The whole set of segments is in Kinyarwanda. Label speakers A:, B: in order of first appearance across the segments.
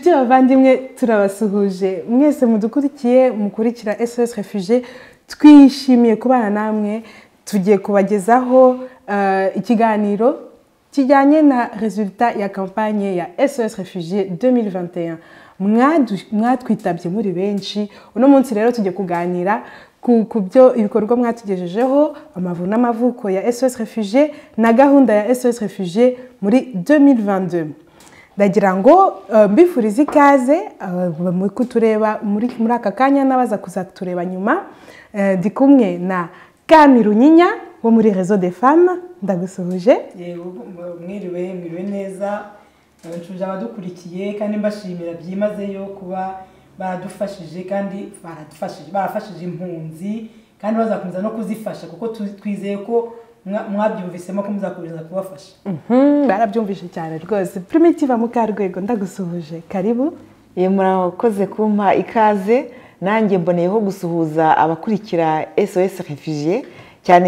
A: Inshuti bavandimwe turabasuhuje mwese mudukurikiye mukurikira SOS Refugiés twishimiye kubana namwe tugiye kubagezaho ikiganiro kijyanye na resultat ya campagne ya SOS Refugiés 2021 mwatwitabye muri benshi uno munsi rero tugiye kuganira ku byo ibikorwa mwatugejejeho amavu n'amavuko ya SOS Refugiés na gahunda ya SOS Refugiés muri 2022 ndagira ngo mbifurize ikaze muri kutureba muri aka kanya nabaza kuzatureba nyuma ndi kumwe na Kami Runyinya wo muri Réseau des Femmes ndagusuhuje
B: mwiriwe neza nshuje abadukurikiye kandi mbashimira byimazeyo kuba baradufashije kandi barafashije impunzi kandi bazakomeza no kuzifasha kuko twizeye ko mwabyumvisemo ko muzakomeza kubafasha
A: barabyumvishe cyane rwose Primitive Mukarwego ndagusuhuje karibu
C: murakoze kumpa ikaze nanjye mboneyeho gusuhuza abakurikira SOS Refugiés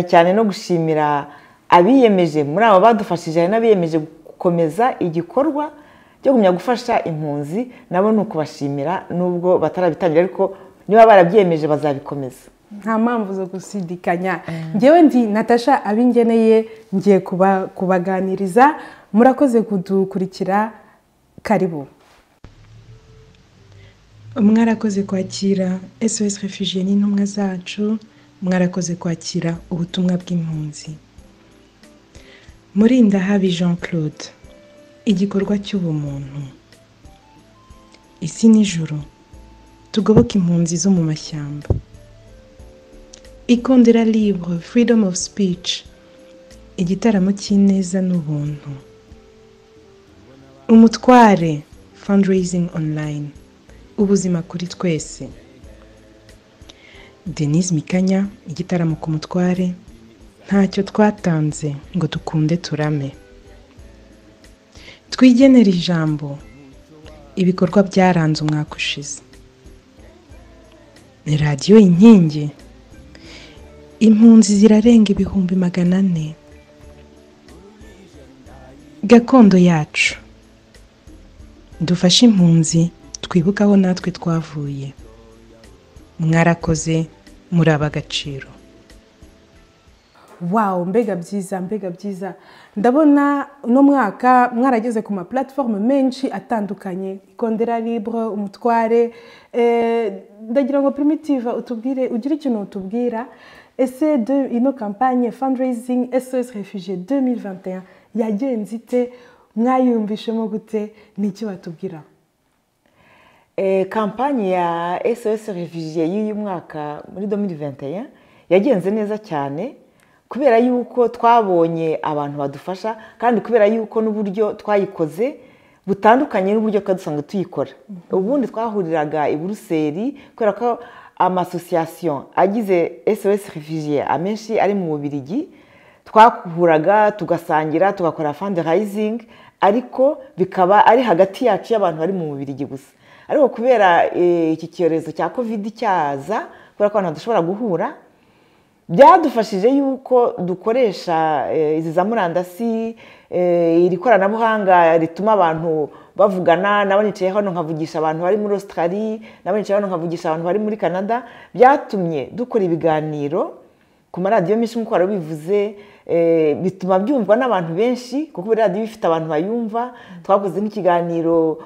C: cyane no gushimira abiyemeje muri abo badufashije n'abiyemeje gukomeza igikorwa cyo gumya gufasha impunzi nabo nuko bashimira nubwo batarabitangira ariko niba barabyemeje bazabikomeza
A: nta mpamvu zo gusidikanya ngewe ndi Natasha abingeneye ngiye kubaganiriza murakoze kudukurikira karibu mwarakoze kwakira SOS Refugiés n'intumwa zacu mwarakoze kwakira ubutumwa bw'impunzi muri Ndahabi Jean Claude igikorwa cy'ubumuntu isi n'ijuru tugoboka impunzi zo mu mashyamba Ikondera libre freedom of speech igitaramo cy'ineza n'ubuntu umutware fundraising online ubuzima kuri twese Denise Mikanya igitaramo ku mutware ntacyo twatanze ngo dukunde turame twigenera ijambo ibikorwa byaranze umwaka ushize ni radio Inkingi impunzi zirarenga 400,000 gakondo yacu dufashe impunzi twibukaho natwe twavuye mwarakoze muri abagaciro wow mbega byiza ndabona no mwaka mwarageze ku ma platform menshi atandukanye Ikondera libre umutware ndagira ngo Primitive utubwire ugira ikintu utubwira ese de ino campagne fundraising SOS Refugiés 2021 yagenze ite mwayumvishemo gute n'icyo batubwira
C: campagne ya SOS Refugiés y'uyu mwaka muri 2021 yagenze neza cyane kubera yuko twabonye abantu badufasha kandi kubera yuko n'uburyo twayikoze butandukanye n'uburyo kadusanga tuyikora ubundi twahuriraga i Buruseli kubera ko amasosiyasiyo agize SOS Refugiés amenshi ari mu Bubiligi twakuraga tugasangira tugakora fundraising ariko bikaba ari hagati yacu y'abantu bari mu Bubiligi gusa ariko kubera iki cyorezo cya covid cyaza kubera ko abantu dushobora guhura byadufashije yuko dukoresha izi za murandasi iri koranabuhanga rituma abantu bavugana nabanicaye hano nkavugisha abantu bari muri Australia nabanicaye hano nkavugisha abantu bari muri Canada byatumye dukora ibiganiro ku maradiyo menshi nk'uko bivuze bituma byumvwa n'abantu benshi kuko radio bifite abantu bayumva twakoze nk'ikiganiro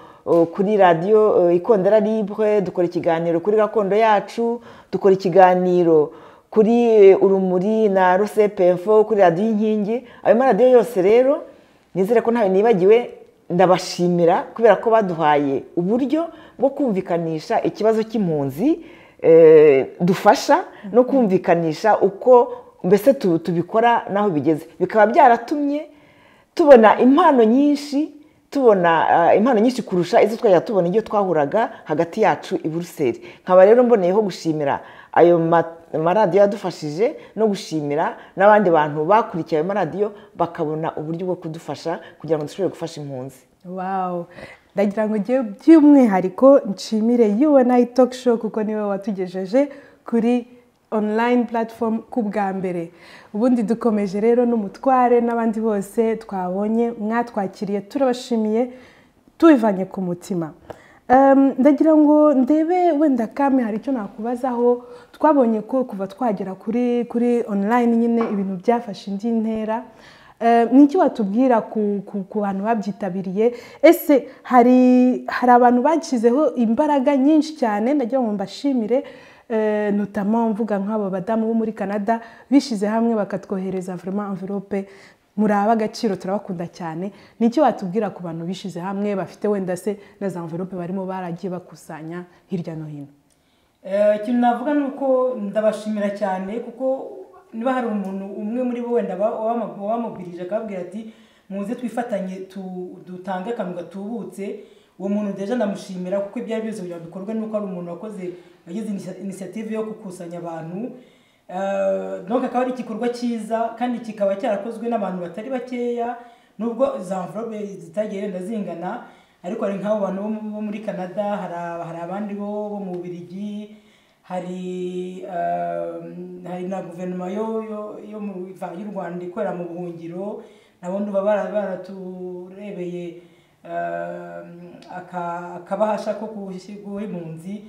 C: kuri radio Ikondera libre dukora ikiganiro kuri gakondo yacu dukora ikiganiro kuri Urumuri na RCPFO kuri radio Inkingi ayo maradiyo yose rero nizere ko ntawe nibagiwe ndabashimira kubera ko baduhaye uburyo bwo kumvikanisha ikibazo cy'impunzi dufasha no kumvikanisha uko mbese tubikora naho bigeze bikaba byaratumye tubona impano nyinshi kurusha izo twajya tubona iyo twahuraga hagati yacu i Buruseli nkaba rero mboneyeho gushimira ayo maradiyo yadufashije no gushimira n'abandi bantu bakurikiye ayo maradiyo bakabona uburyo bwo kudufasha kugira ngo dushobore gufasha impunzi
A: wow ndagira ngo ngiye by'umwihariko nshimire UNI Talk Show kuko niwe watugejeje kuri online platform ku bwa mbere ubundi dukomeje rero n'umutware n'abandi bose twabonye mwatwakiriye turabashimiye tubivanye ku mutima ndagira ngo ndebe wenda kame hari icyo nakubazaho twabonye ko kuva twagera kuri online nyine ibintu byafashe indi ntera ni iki watubwira ku bantu babyitabiriye ese hari abantu bashyizeho imbaraga nyinshi cyane ndagira ngo mbashimire notamment mvuga nk'abo badamu bo muri Canada bishize hamwe bakatwohereza vraiment envelope muri ab'agaciro turabakunda cyane ni iki watubwira ku bantu bishize hamwe bafite wenda se na za envelope barimo baragiye bakusanya hirya no hino
B: ikintu navuga ni uko ndabashimira cyane kuko niba hari umuntu umwe muri bo wenda wamubwirije akababwira ati muze twifatanye dutange akantu gatubutse uwo muntu deja ndamushimira kuko ibyo ari byose kugira bikorwe nuko ari umuntu wagize initiative yo gukusanya abantu donc akaba ari igikorwa cyiza kandi kikaba cyarakozwe n'abantu batari bakeya nubwo za envelope zitagiye wenda zingana ariko hari nk'abo bantu bo muri Canada hari abandi bo mu Bubiligi hari na guverinoma y'u Rwanda ikorera mu buhungiro nabo nduba baraturebeye akabahasha ko guha impunzi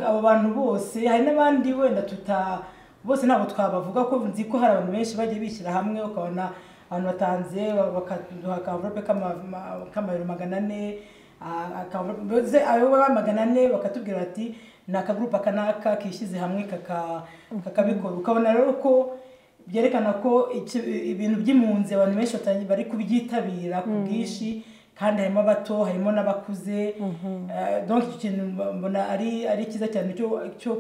B: abo bantu bose hari n'abandi wenda bose ntabwo twabavuga ko nzi ko hari abantu benshi bagiye bishyira hamwe ukabona abantu batanze bakaduha akavrope k'amayero 400 ayo 400 bakatubwira bati ni akagurupe akanaka kishyize hamwe kakabikora ukabona rero ko byerekana ko ibintu by'impunzi abantu benshi bari kubyitabira ku bwinshi kandi harimo abato harimo n'abakuze donc icyo kintu mbona ari cyiza cyane cyo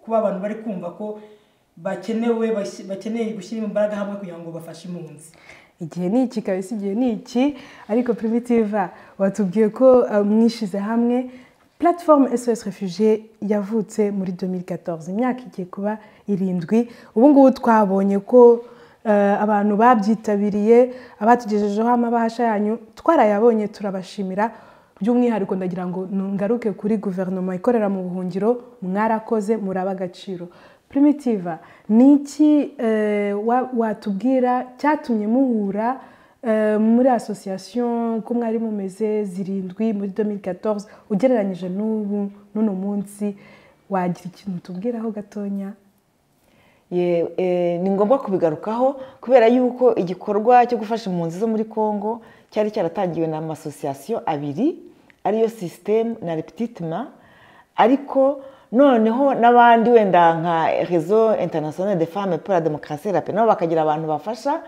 B: kuba abantu bari kumva ko bakeneye gushyira imbaraga hamwe kugira ngo bafashe impunzi
A: igihe ni iki kabisa igihe ni iki ariko Primitive watubwiye ko mwishize hamwe Plateforme SOS Réfugiés yavutse muri 2014 imyaka igiye kuba 7 ubu ngubu twabonye ko abantu babyitabiriye abatugejejeho amabahasha yanyu twarayabonye turabashimira by'umwihariko ndagira ngo ngaruke kuri guverinoma ikorera mu buhungiro mwarakoze muraba agaciro Primitive niki watubwira cyatumye muhura muri association ko mwari mumeze 7 muri 2014 ugereranyije n'uno munsi wagira ikintu tubwiraho gatonya
C: ni ngombwa kubigarukaho kubera yuko igikorwa cyo gufasha impunzi zo muri Congo cyari cyaratangiwe na amasosiyasiyo abiri ariyo Système na Repetitement ariko noneho n'abandi wenda nka Réseau International des Femmes pour la Démocratie et la Paix nabo bakagira abantu bafasha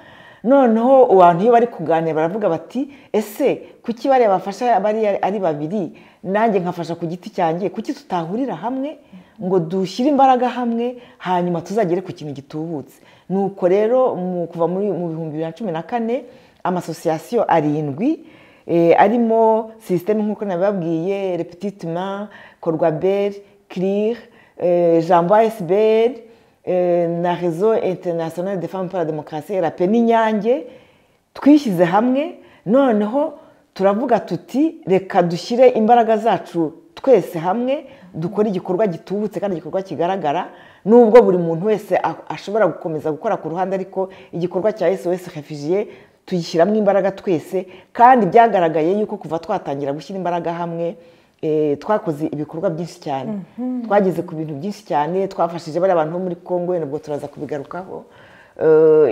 C: noneho abantu iyo bari kuganira baravuga bati ese kuki bari bafasha bari ari babiri nanjye nkafasha ku giti cyanjye kuki tutahurira hamwe ngo dushyire imbaraga hamwe hanyuma tuzagere ku kintu gitubutse nuko rero kuva mu 2014 amasosiyasiyo 7 arimo Système nk'uko nababwiye Repetitement Corwabel CLIR Jambo ASBL na Réseau International des Femmes pour la Démocratie et la Paix n'Inyange twishyize hamwe noneho turavuga tuti reka dushyire imbaraga zacu twese hamwe dukora igikorwa gitubutse kandi igikorwa kigaragara nubwo buri muntu wese ashobora gukomeza gukora ku ruhande ariko igikorwa cya SOS Réfugiés tugishyiramo imbaraga twese kandi byagaragaye yuko kuva twatangira gushyira imbaraga hamwe twakoze ibikorwa byinshi cyane twageze ku bintu byinshi cyane twafashije bari abantu bo muri Congo nubwo turaza kubigarukaho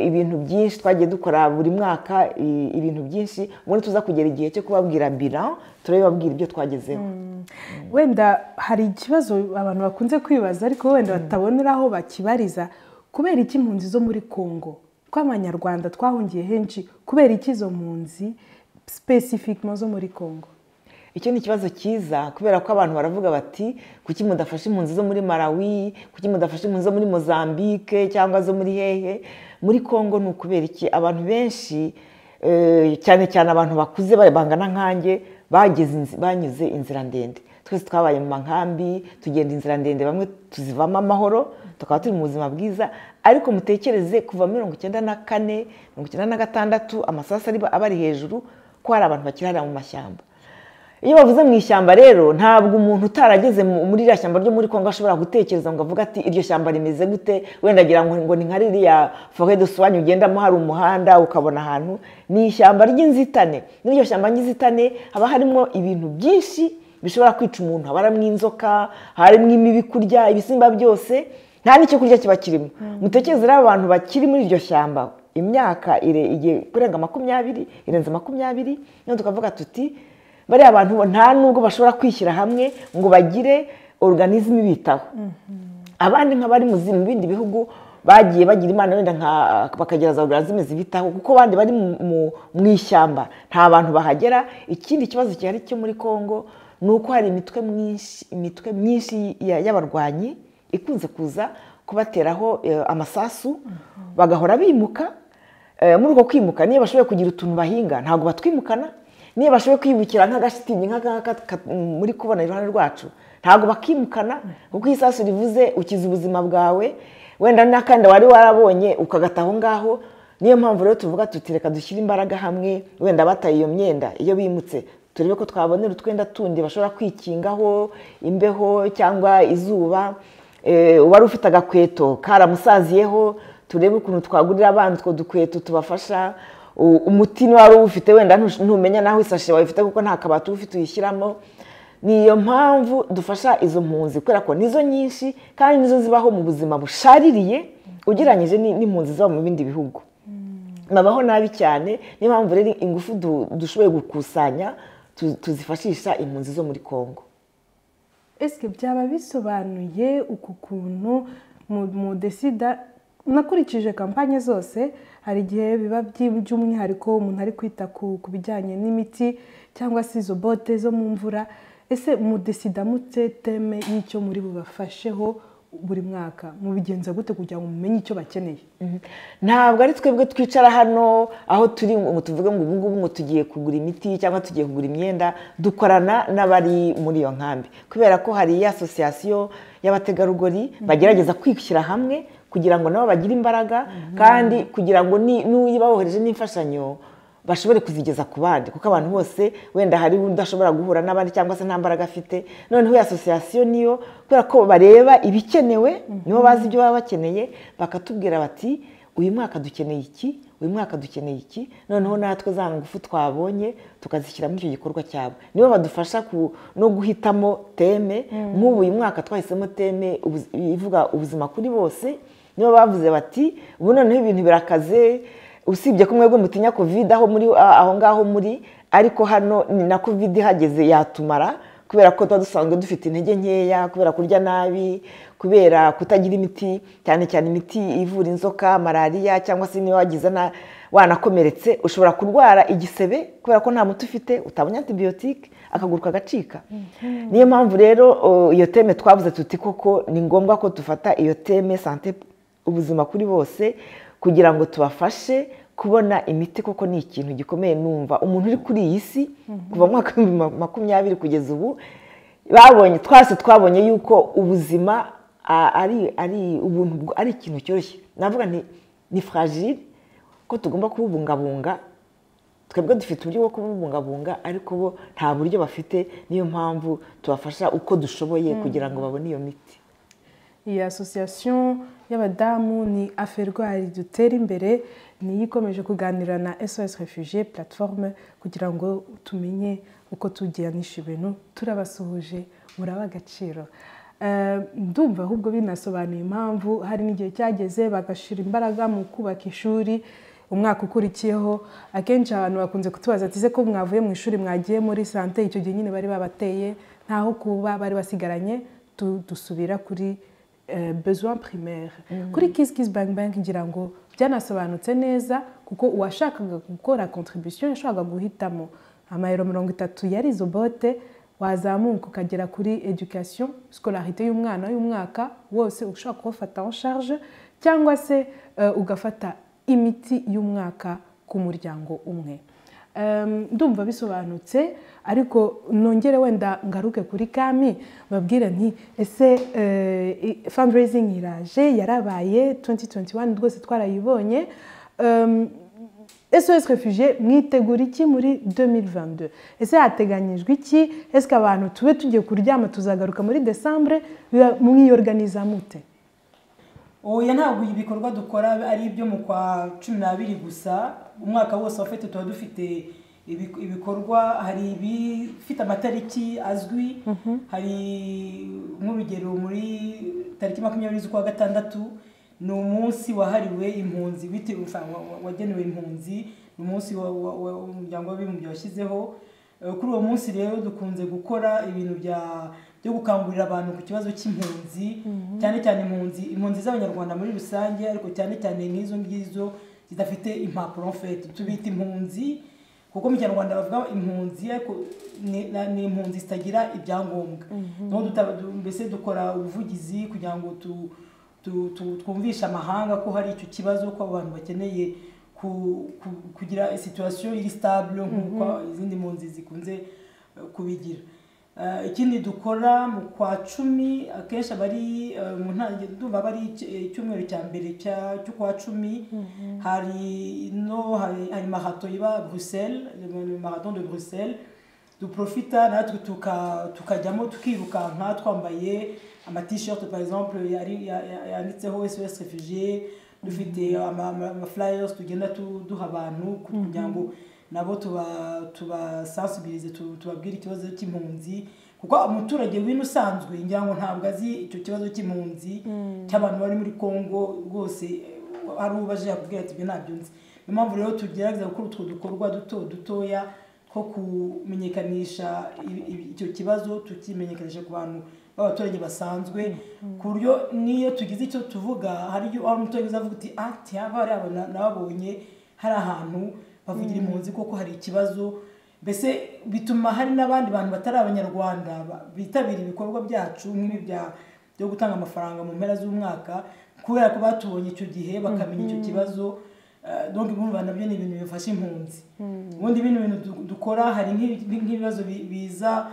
C: ibintu byinshi twagiye dukora buri mwaka ibintu byinshi ubundi tuza kugera igihe cyo kubabwira bilan turabibabwira ibyo twagezeho
A: wenda hari ikibazo abantu bakunze kwibaza ariko wenda bataboneraho bakibariza kubera iki impunzi zo muri Congo kw'abanyarwanda twahungiye henshi kubera iki izo mpunzi specifiquement zo muri Congo
C: icyo ni ikibazo cyiza kubera ko abantu baravuga bati kuki mudafasha impunzi zo muri Malawi kuki mudafasha impunzi zo muri Mozambique cyangwa zo muri hehe muri Congo ni ukubera iki abantu benshi cyane cyane abantu bakuze bangana nkanjye banyuze inzira ndende twese twabaye mu mankambi tugenda inzira ndende bamwe tuzivamo amahoro tukaba turi mu buzima bwiza ariko mutekereze kuva 1994 1996 amasasu aba ari hejuru ko hari abantu bakirara mu mashyamba iyo bavuze mu ishyamba rero ntabwo umuntu utarageze muri iriya shyamba ryo muri Congo ashobora gutekereza ngo avuga ati iryo shyamba rimeze gute wenda agira ngo ni nka ririya forêt de soigne ugendamo hari umuhanda ukabona ahantu ni ishyamba ry'inzitane n'iryo shyamba ry'inzitane haba harimo ibintu byinshi bishobora kwica umuntu, haba harimo inzoka, harimo imibi kurya, ibisimba byose, nta n'icyo kurya kiba kirimo. Mutekereze rero abantu bakiri muri iryo shyamba imyaka igiye kurenga 20, irenze 20, none tukavuga tuti bariya abantu nta nubwo bashobora kwishyira hamwe ngo bagire organisme ibitaho. Abandi nk'abari mu bindi bihugu bagiye bagira imana wenda bakagira za organisme zibitaho, kuko abandi bari mu ishyamba nta bantu bahagera. Ikindi kibazo cyari cyo muri Kongo ni uko hari imitwe myinshi y'abarwanyi ikunze kuza kubateraho amasasu, bagahora bimuka. Muri uko kwimuka niyo bashoboye kugira utuntu bahinga ntabwo batwimukana, niyo bashoboye kwibukira nk'agashitingi muri kubona iruhande rwacu ntabwo bakimukana, kuko isasu rivuze ukiza ubuzima bwawe wenda n'akandi wari warabonye ukagata aho ngaho. Niyo mpamvu rero tuvuga tuti reka dushyire imbaraga hamwe, wenda bataye iyo myenda iyo bimutse turebe ko twabonera utwenda tundi bashobora kwikingaho imbeho cyangwa izuba. Wari ufite agakweto karamusaziyeho, turebe ukuntu twagurira abana utwo dukweto tubafasha. Umuti wari ufite wenda ntumenya naho isashe wayifite kuko nta kabati ufite uyishyiramo. Niyo mpamvu dufasha izo mpunzi kubera ko nizo nyinshi kandi nizo zibaho mu buzima bushaririye ugereranyije n'impunzi ziba mu bindi bihugu, babaho nabi cyane. Niyo mpamvu rero ingufu dushoboye gukusanya tuzifashisha impunzi zo muri Kongo.
A: Ese byaba bisobanuye uku kuntu mu desida nakurikije kampanye zose, hari igihe biba by'umwihariko umuntu ari kwita ku bijyanye n'imiti cyangwa se izo bote zo mu mvura. Ese mudesida mute teme y'icyo muri bubafasheho buri mwaka, mubigenza gute kugira ngo mumenye icyo bakeneye?
C: Ntabwo ari twebwe twicara hano aho turi ngo tuvuge ngo ubungubu ngo tugiye kugura imiti cyangwa tugiye kugura imyenda. Dukorana n'abari muri iyo nkambi kubera ko hari association y'abategarugori bagerageza kwishyira hamwe kugira ngo nabo bagire imbaraga, kandi kugira ngo n'uyibawohereje n'imfashanyo bashobore kuzigeza ku bandi, kuko abantu bose wenda hari udashobora guhura n'abandi cyangwa se nta mbaraga afite. Noneho iyo association niyo kubera ko bareba ibikenewe, nibo bazi ibyo baba bakeneye, bakatubwira bati uyu mwaka dukeneye iki, uyu mwaka dukeneye iki. Noneho natwe za ngufu twabonye tukazishyira muri icyo gikorwa cyabo. Nibo badufasha no guhitamo teme. Nk'ubu uyu mwaka twahisemo teme ivuga ubuzima kuri bose. Nibo bavuze bati ubu noneho ibintu birakaze, usibye ko mwebwe mutinya covid aho ngaho muri, ariko hano ni na covid ihageze yatumara, kubera ko tuba dusanzwe dufite intege nkeya, kubera kurya nabi, kubera kutagira imiti, cyane cyane imiti ivura inzoka, malariya, cyangwa se niba wagize wanakomeretse ushobora kurwara igisebe kubera ko nta muti ufite, utabonye antibiotique akaguru kagacika. Niyo mpamvu rero iyo teme twavuze tuti koko ni ngombwa ko dufata iyo teme santé ubuzima kuri bose kugira ngo tubafashe kubona imiti. Koko ni ikintu gikomeye. Numva umuntu uri kuri iyi si kuva mu mwaka wa 2020 kugeza ubu twabonye yuko ubuzima ari ikintu cyoroshye. Navuga ni fragile, ko tugomba kububungabunga. Twebwe dufite uburyo bwo kububungabunga, ariko bo nta buryo bafite. Niyo mpamvu tubafasha uko dushoboye kugira ngo babone iyo miti.
A: Iyi association y'abadamu ni Aferwari dutera imbere, niyo ikomeje kuganira na SOS Refugiés plateforme kugira ngo tumenye uko tugiyanisha ibintu. Turabasuhuje, muraba agaciro. Ndumva ahubwo binasobanuye impamvu hari n'igihe cyageze bagashira imbaraga mu kubaka ishuri umwaka ukurikiyeho. Akenshi abantu bakunze kutubaza ati se ko mwavuye mu ishuri mwagiye muri santé, icyo gihe nyine bari babateye ntaho kuba bari basigaranye, dusubira kuri besoin primaire. Kuri Kiss Kiss Bang Bang ngira ngo byanasobanutse neza, kuko uwashakaga gukora contribution yashakaga guhitamo amayero 30 yari izo bote, wazamuka ukagera kuri education scolarité y'umwaka wose ushaka kufata en charge, cyangwa se ugafata imiti y'umwaka ku muryango umwe. Ndumva bisobanutse, ariko nongere wenda ngaruke kuri Kami babwira nti ese fundraising iraje yarabaye 2021 rwose twarayibonye. SOS Refugiés mwitegura iki muri 2022? Ese hateganyijwe iki? Ese abantu tube tugiye kuryama tuzagaruka muri December, mwiyorganiza mute?
B: Oya, ntabwo ibikorwa dukora ari ibyo mu kwa 12 gusa. Umwaka wose wafite tuba dufite ibikorwa hari ibifite amatariki azwi hari nk'urugero muri tariki 20 z'ukwa gatandatu ni umunsi wahariwe impunzi wagenewe impunzi ni umunsi umuryango w'abibumbye washyizeho kuri uwo munsi rero dukunze gukora ibintu byo gukangurira abantu ku kibazo cy'impunzi cyane cyane impunzi z'abanyarwanda muri rusange ariko cyane cyane n'izo ngizo zidafite impapuro mfete tubita impunzi kuko mu Kinyarwanda bavuga impunzi ariko ni impunzi zitagira ibyangombwa mbese dukora ubuvugizi kugira ngo twumvishe amahanga ko hari icyo kibazo ko abantu bakeneye kugira situation iri stable nk'uko izindi mpunzi zikunze kubigira. Ikindi dukora mu kwa 10 akenshi bari mu ntangiriro ndumva bari icyumweru cya mbere cyo kwa 10 hari marathon iba Bruxelles, le marathon de Bruxelles duprofita natwe tukajyamo tukirukanka twambaye ama t-shirt par exemple yanditseho SOS Réfugiés dufite ama flyers tugenda duha abantu kugira ngo nabo tubasensibilize tubabwira ikibazo cy'impunzi kuko umuturage w'ino usanzwe ngira ngo ntabwo azi icyo kibazo cy'impunzi cy'abantu bari muri Congo rwose ari ubaje yakubwira ati ibyo ntabyo nzi niyo mpamvu rero tugerageza gukora utwo dukorwa dutoya ko kumenyekanisha icyo kibazo tukimenyekanisha ku bantu b'abaturage basanzwe ku buryo niyo tugize icyo tuvuga hari umuturage uzavuga uti ati haba nababonye hari ahantu bavugira impunzi koko hari ikibazo mbese bituma hari n'abandi bantu batari abanyarwanda bitabira ibikorwa byacu nk'ibi byo gutanga amafaranga mu mpera z'umwaka kubera ko batubonye icyo gihe bakamenya icyo kibazo donc urumva nabyo ni ibintu bifasha impunzi ubundi bintu dukora hari nk'ibibazo biza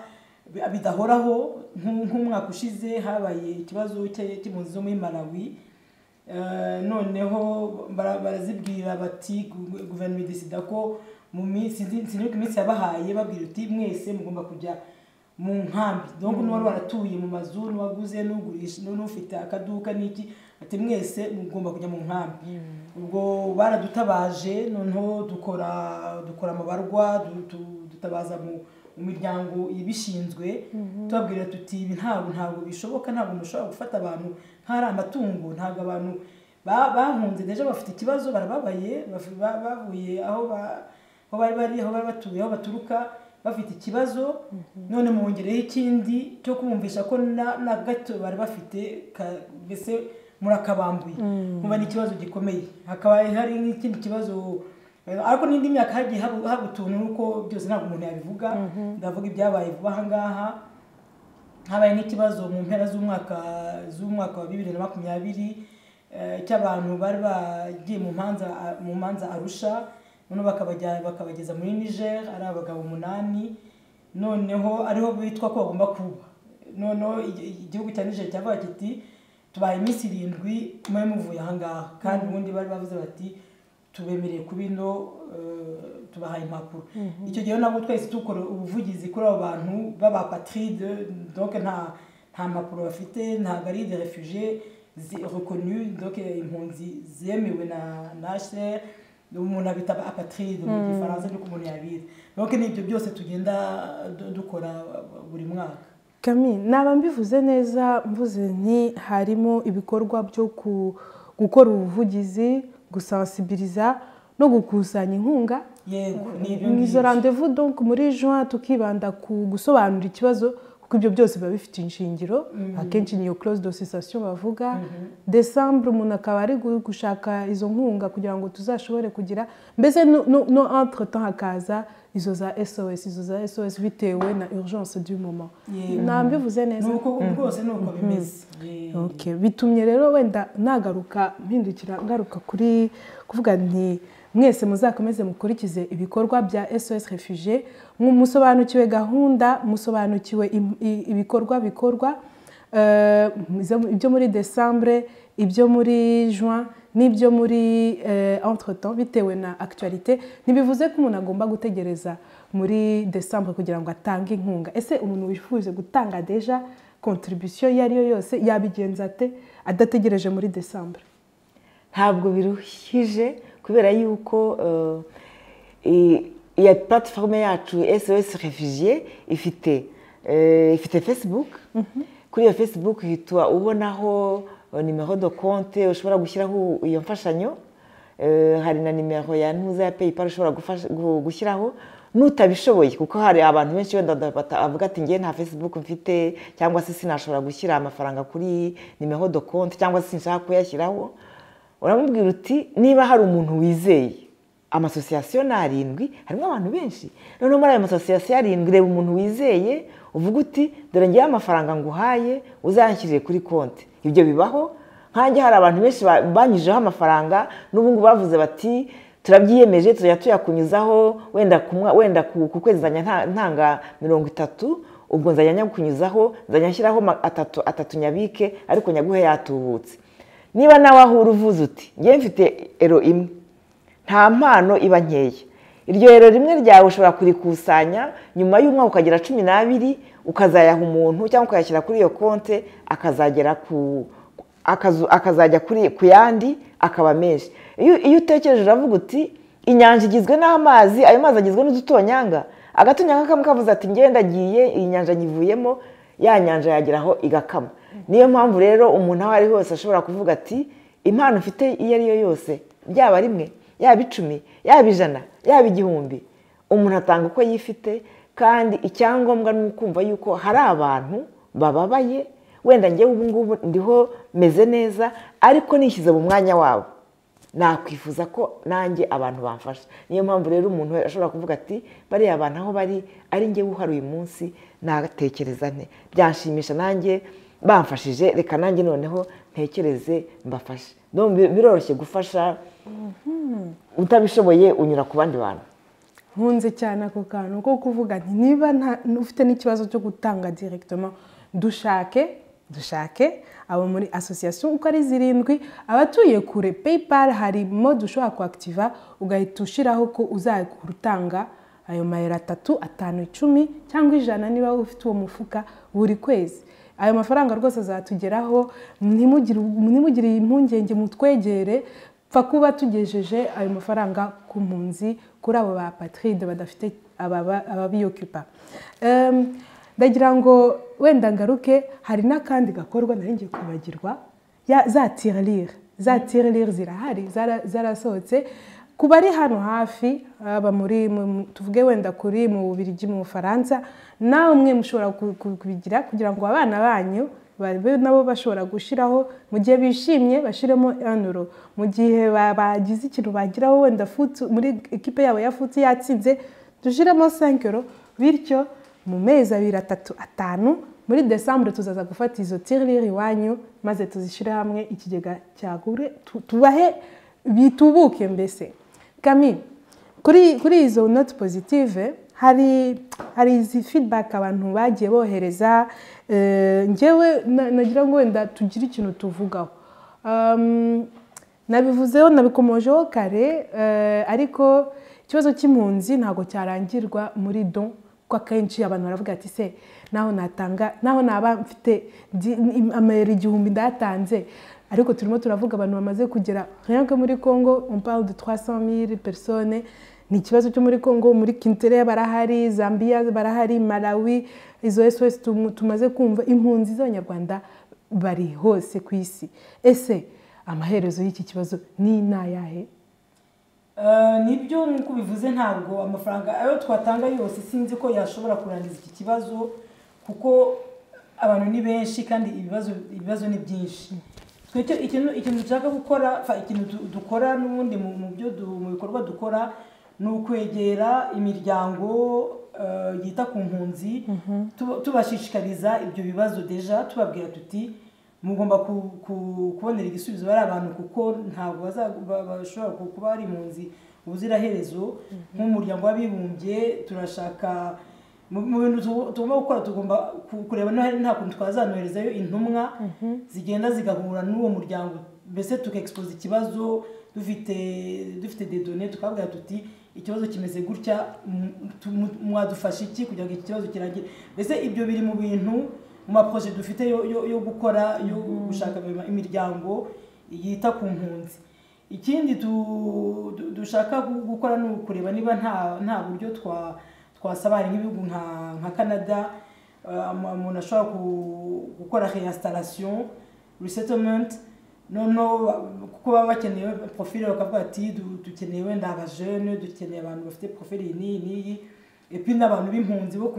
B: bidahoraho nk'umwaka ushize habaye ikibazo cy'impunzi zo muri Malawi noneho barazibwira bati guverinoma idesida ko mu minsi iminsi yabahaye babwira uti mwese mugomba kujya mu nkambi donc n'uwari waratuye mu mazu n'uwaguze n'ugurisha n'ufite akaduka n'iki ati mwese mugomba kujya mu nkambi ubwo baradutabaje noneho dukora amabarwa dutabaza mu miryango ibishinzwe tubabwira tuti ibi ntabwo bishoboka ntabwo mushobora gufata abantu nk'ari amatungo ntabwo abantu bahunze deja bafite ikibazo barababaye bavuye aho bari batuye aho baturuka bafite ikibazo none mwongereho ikindi cyo kumvisha ko na gato bari bafite mbese murakabambuye muba n'ikibazo gikomeye hakaba hari n'ikindi kibazo ariko n'indi myaka hagiye haba utuntu nuko byose ntabwo umuntu yabivuga ndavuga ibyabaye vuba aha ngaha habaye n'ikibazo mu mpera z'umwaka wa 2020 cy'abantu bari bagiye mu manza Arusha none bakabageza muri Niger ari abagabo 8 noneho ariho bitwa ko bagomba kuba noneho igihugu cya Niger cyavuga kiti tubaye iminsi 7 mwe muvuye aha ngaha kandi ubundi bari bavuze bati tubemereye kubino tubahaye impapuro icyo gihe nabo twese tukora ubuvugizi kuri abo bantu b'abapatride donc nta mpapuro bafite nta gari de réfugiés reconnu donc impunzi zemewe na HCR umuntu abita apatride mu gifaransa cyo kumuntu yabira donc n'ibyo byose tugenda dukora buri mwaka.
A: Camille naba mbivuze neza mvuze nti harimo ibikorwa byo gukora ubuvugizi gusensibiliza no gukusanya inkunga
B: yego
A: nizo rendez-vous donc muri juin tukibanda ku gusobanura ikibazo kuko ibyo byose biba bifite inshingiro akenshi niyo clause d'association bavuga December umuntu akaba ari gushaka izo nkunga kugira ngo tuzashobore kugira mbese no entre temps hakaza izo za SOS bitewe na urgence du moment nambivuze neza
B: nuko rwose nuko bimeze
A: okay bitumye rero wenda nagaruka mpindukira ngaruka kuri kuvuga nti mwese muzakomeze mukurikize ibikorwa bya SOS Réfugiés musobanukiwe gahunda musobanukiwe ibikorwa ibyo muri December ibyo muri juin n'ibyo muri entre temps bitewe na actualité ntibivuze ko umuntu agomba gutegereza muri December kugira ngo atange inkunga ese umuntu wifuje gutanga deja contribution yari yo yose yabigenza ate adategereje muri December
C: ntabwo biruhije kubera yuko iya platiforume yacu SOS Refugié ifite Facebook. Kuri iyo Facebook uhita ubonaho nimero de compte ushobora gushyiraho iyo mfashanyo. Hari na nimero ya ntuza ya PayPal ushobora gushyiraho nutabishoboye, kuko hari abantu benshi wenda bavuga ati ngiye nta Facebook mfite, cyangwa se sinashobora gushyira amafaranga kuri nimero de compte, cyangwa se sinshaka kuyashyiraho. Uramubwira uti niba hari umuntu wizeye, amasosiyasiyo ni 7, harimo abantu benshi, noneho muri ayo masosiyasiyo 7 reba umuntu wizeye uvuga uti dore ngiye amafaranga nguhaye uzanshyirire kuri konti. Ibyo bibaho. Nkanjye hari abantu benshi banyujeho amafaranga n'ubu ngubu bavuze bati turabyiyemeje tuzajya tuyakunyuzaho wenda ku kwezi nzajya ntanga 30, ubwo nzajya nyakunyuzaho, nzajya nshyiraho atatu nyabike ariko nyaguhe yatubutse. Niba nawe aho uruvuze uti ngiye mfite ero imwe, nta mpano iba nkeya, iryo ero rimwe ryawe ushobora kurikusanya nyuma y'umwaka ukagira 12 ukazayaha umuntu cyangwa ukayashyira kuri iyo konte akazajya ku yandi akaba menshi. Iyo utekereje uravuga uti inyanja igizwe n'amazi, ayo mazi agizwe n'udutonyanga, agatonyanga kamwe kavuze ati ngenda agiye iyi nyanja nyivuyemo, ya nyanja yageraho igakama. Niyo mpamvu rero umuntu aho ari hose ashobora kuvuga ati impano mfite iyo ari yo yose, byaba rimwe, yaba 10, yaba 100, yaba 1000, umuntu atanga uko yifite. Kandi icyangombwa ni ukumva yuko hari abantu bababaye, wenda ngewe ubu ngubu ndiho meze neza, ariko nishyize mu mwanya wabo nakwifuza ko nanjye abantu bamfasha. Niyo mpamvu rero umuntu ashobora kuvuga ati bariya abantu aho bari ari ngewe uhari uyu munsi, natekereza nte byanshimisha nanjye bamfashije, reka nanjye noneho ntekereze mbafashe. Biroroshye gufasha, utabishoboye unyura ku bandi bantu.
A: Nkunze cyane ako kantu ko kuvuga nti niba ufite n'ikibazo cyo gutanga directement, dushake abo muri association uko ari 7, abatuye kure PayPal hari mode ushobora kuactiva ugahita ushiraho ko uzagutanga ayo mayero 3, 5, 10 cyangwa 100 niba ufite uwo mufuka buri kwezi. Ayo mafaranga rwose azatugeraho, ntimugire impungenge, mutwegere pfa kuba tugejeje ayo mafaranga ku mpunzi, kuri abo ba Patride badafite ababiyokupa. Ndagira ngo wenda ngaruke, hari n'akandi gakorwa nari ngiye kwibagirwa, za tirelire zirahari, zarasohotse ku bari hano hafi, aba muri tuvuge wenda kuri mu Bubiligi, mu Bufaransa, nawe mwe mushobora kubigira kugira ngo abana banyu nabo bashobora gushiraho mu gihe bishimye bashiremo 1 euro, mu gihe bagize ikintu bagiraho wenda foot muri equipe yabo ya foot yatsinze dushiremo 5 euro, bityo mu mezi 2, 3, 5 muri December tuzaza gufata izo tirelire iwanyu maze tuzishire hamwe, ikigega cyagure tubahe bitubuke. Mbese Camille, kuri izo note positive hari izi feedback abantu bagiye bohereza, ngewe nagira ngo wenda tugire ikintu tuvugaho. Nabivuzeho nabikomojeho kare, ariko ikibazo cy'impunzi ntago cyarangirwa muri don, kwa kenshi abantu baravuga ati se naho naba mfite amayero 1000 ndatanze, ariko turimo turavuga abantu bamaze kugera rien que muri Congo on parle de 300,000 personnes. Ni ikibazo cyo muri Congo, muri Kintere barahari, Zambia barahari, Malawi, izo SOS tumaze kumva impunzi z'Abanyarwanda bari hose ku isi. Ese amaherezo y'iki kibazo ni nayahe?
B: Nibyo nkuko bivuze, ntabwo amafaranga ayo twatanga yose sinzi ko yashobora kurangiza iki kibazo, kuko abantu ni benshi kandi ibibazo ni byinshi. Ikintu dushaka gukora, ikintu dukora n'ubundi mu bikorwa dukora, ni ukwegera imiryango yita ku mpunzi, tubashishikariza ibyo bibazo deja, tubabwira tuti mugomba kubonera igisubizo bari abantu, kuko ntabwo bashobora kuba ari impunzi ubuziraherezo. Nk'umuryango w'abibumbye turashaka mu bintu tugomba gukora, tugomba kureba nta kuntu twazanoherezayo intumwa zigenda zigahura n'uwo muryango, mbese tukexpose ikibazo dufite des données, tukabwira tuti ikibazo kimeze gutya, mwadufasha iki kugira ngo iki kibazo kirangire. Mbese ibyo biri mu bintu mu maproje dufite yo gukora, yo gushaka imiryango yita ku mpunzi. ikindi dushaka gukora ni ukureba niba nta buryo twasaba hari nk'ibihugu nka Canada umuntu ashobora gukora reinstallation resettlement noneho kuko baba bakeneye profile bakavuga ati dukeneye wenda abajene dukeneye abantu bafite profile iyi n'iyi epi n'abantu b'impunzi bo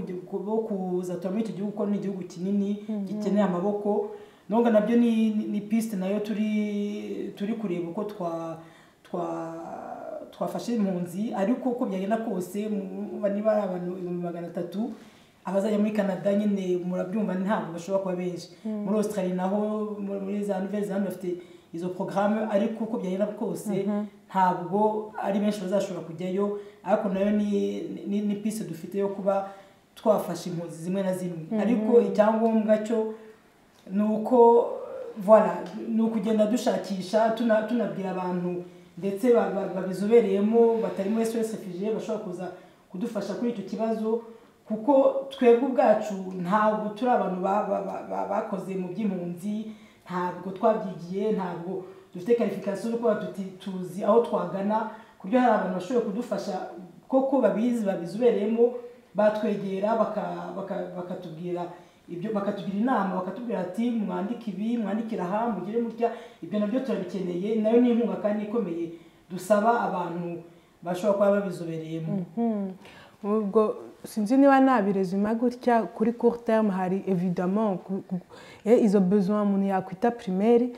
B: kuza muri iki gihugu kuko ni igihugu kinini gikeneye amaboko nubwo nabyo ni piste nayo turi kureba uko twafashe impunzi ariko uko byagenda kose niba ari abantu 300 abazajya muri Canada nyine murabyumva ntabwo bashobora kuba benshi muri Australia naho muri za Nouvelle-Zélande bafite izo programme ariko uko byagenda kose ntabwo ari benshi bazashobora kujyayo ariko nayo ni piste dufite yo kuba twafashe impunzi zimwe na zimwe ariko icyangombwa cyo nuko voilà nukugenda dushakisha tunabwira abantu ndetse babizobereyemo batari muri SOS Refugee bashobora kuza kudufasha kuri icyo kibazo kuko twebwe ubwacu ntabwo turi abantu bakoze mu by'impunzi ntabwo twabyigiye ntabwo dufite qualification yo kuba tuzi aho twagana kubyo hari abantu bashoboye kudufasha koko babizobereyemo batwegera bakatubwira ibyo bakatugira inama bakatubwira ati mwandike ibi mwandikira aha mugire mutya ibyo nabyo turabikeneye nayo ni inkunga kandi ikomeye dusaba abantu bashobora kuba babizobereyemo
A: ubwo sinzi niba nabirezuma gutya kuri court terme hari évidemment izo besoin umuntu yakwita primaire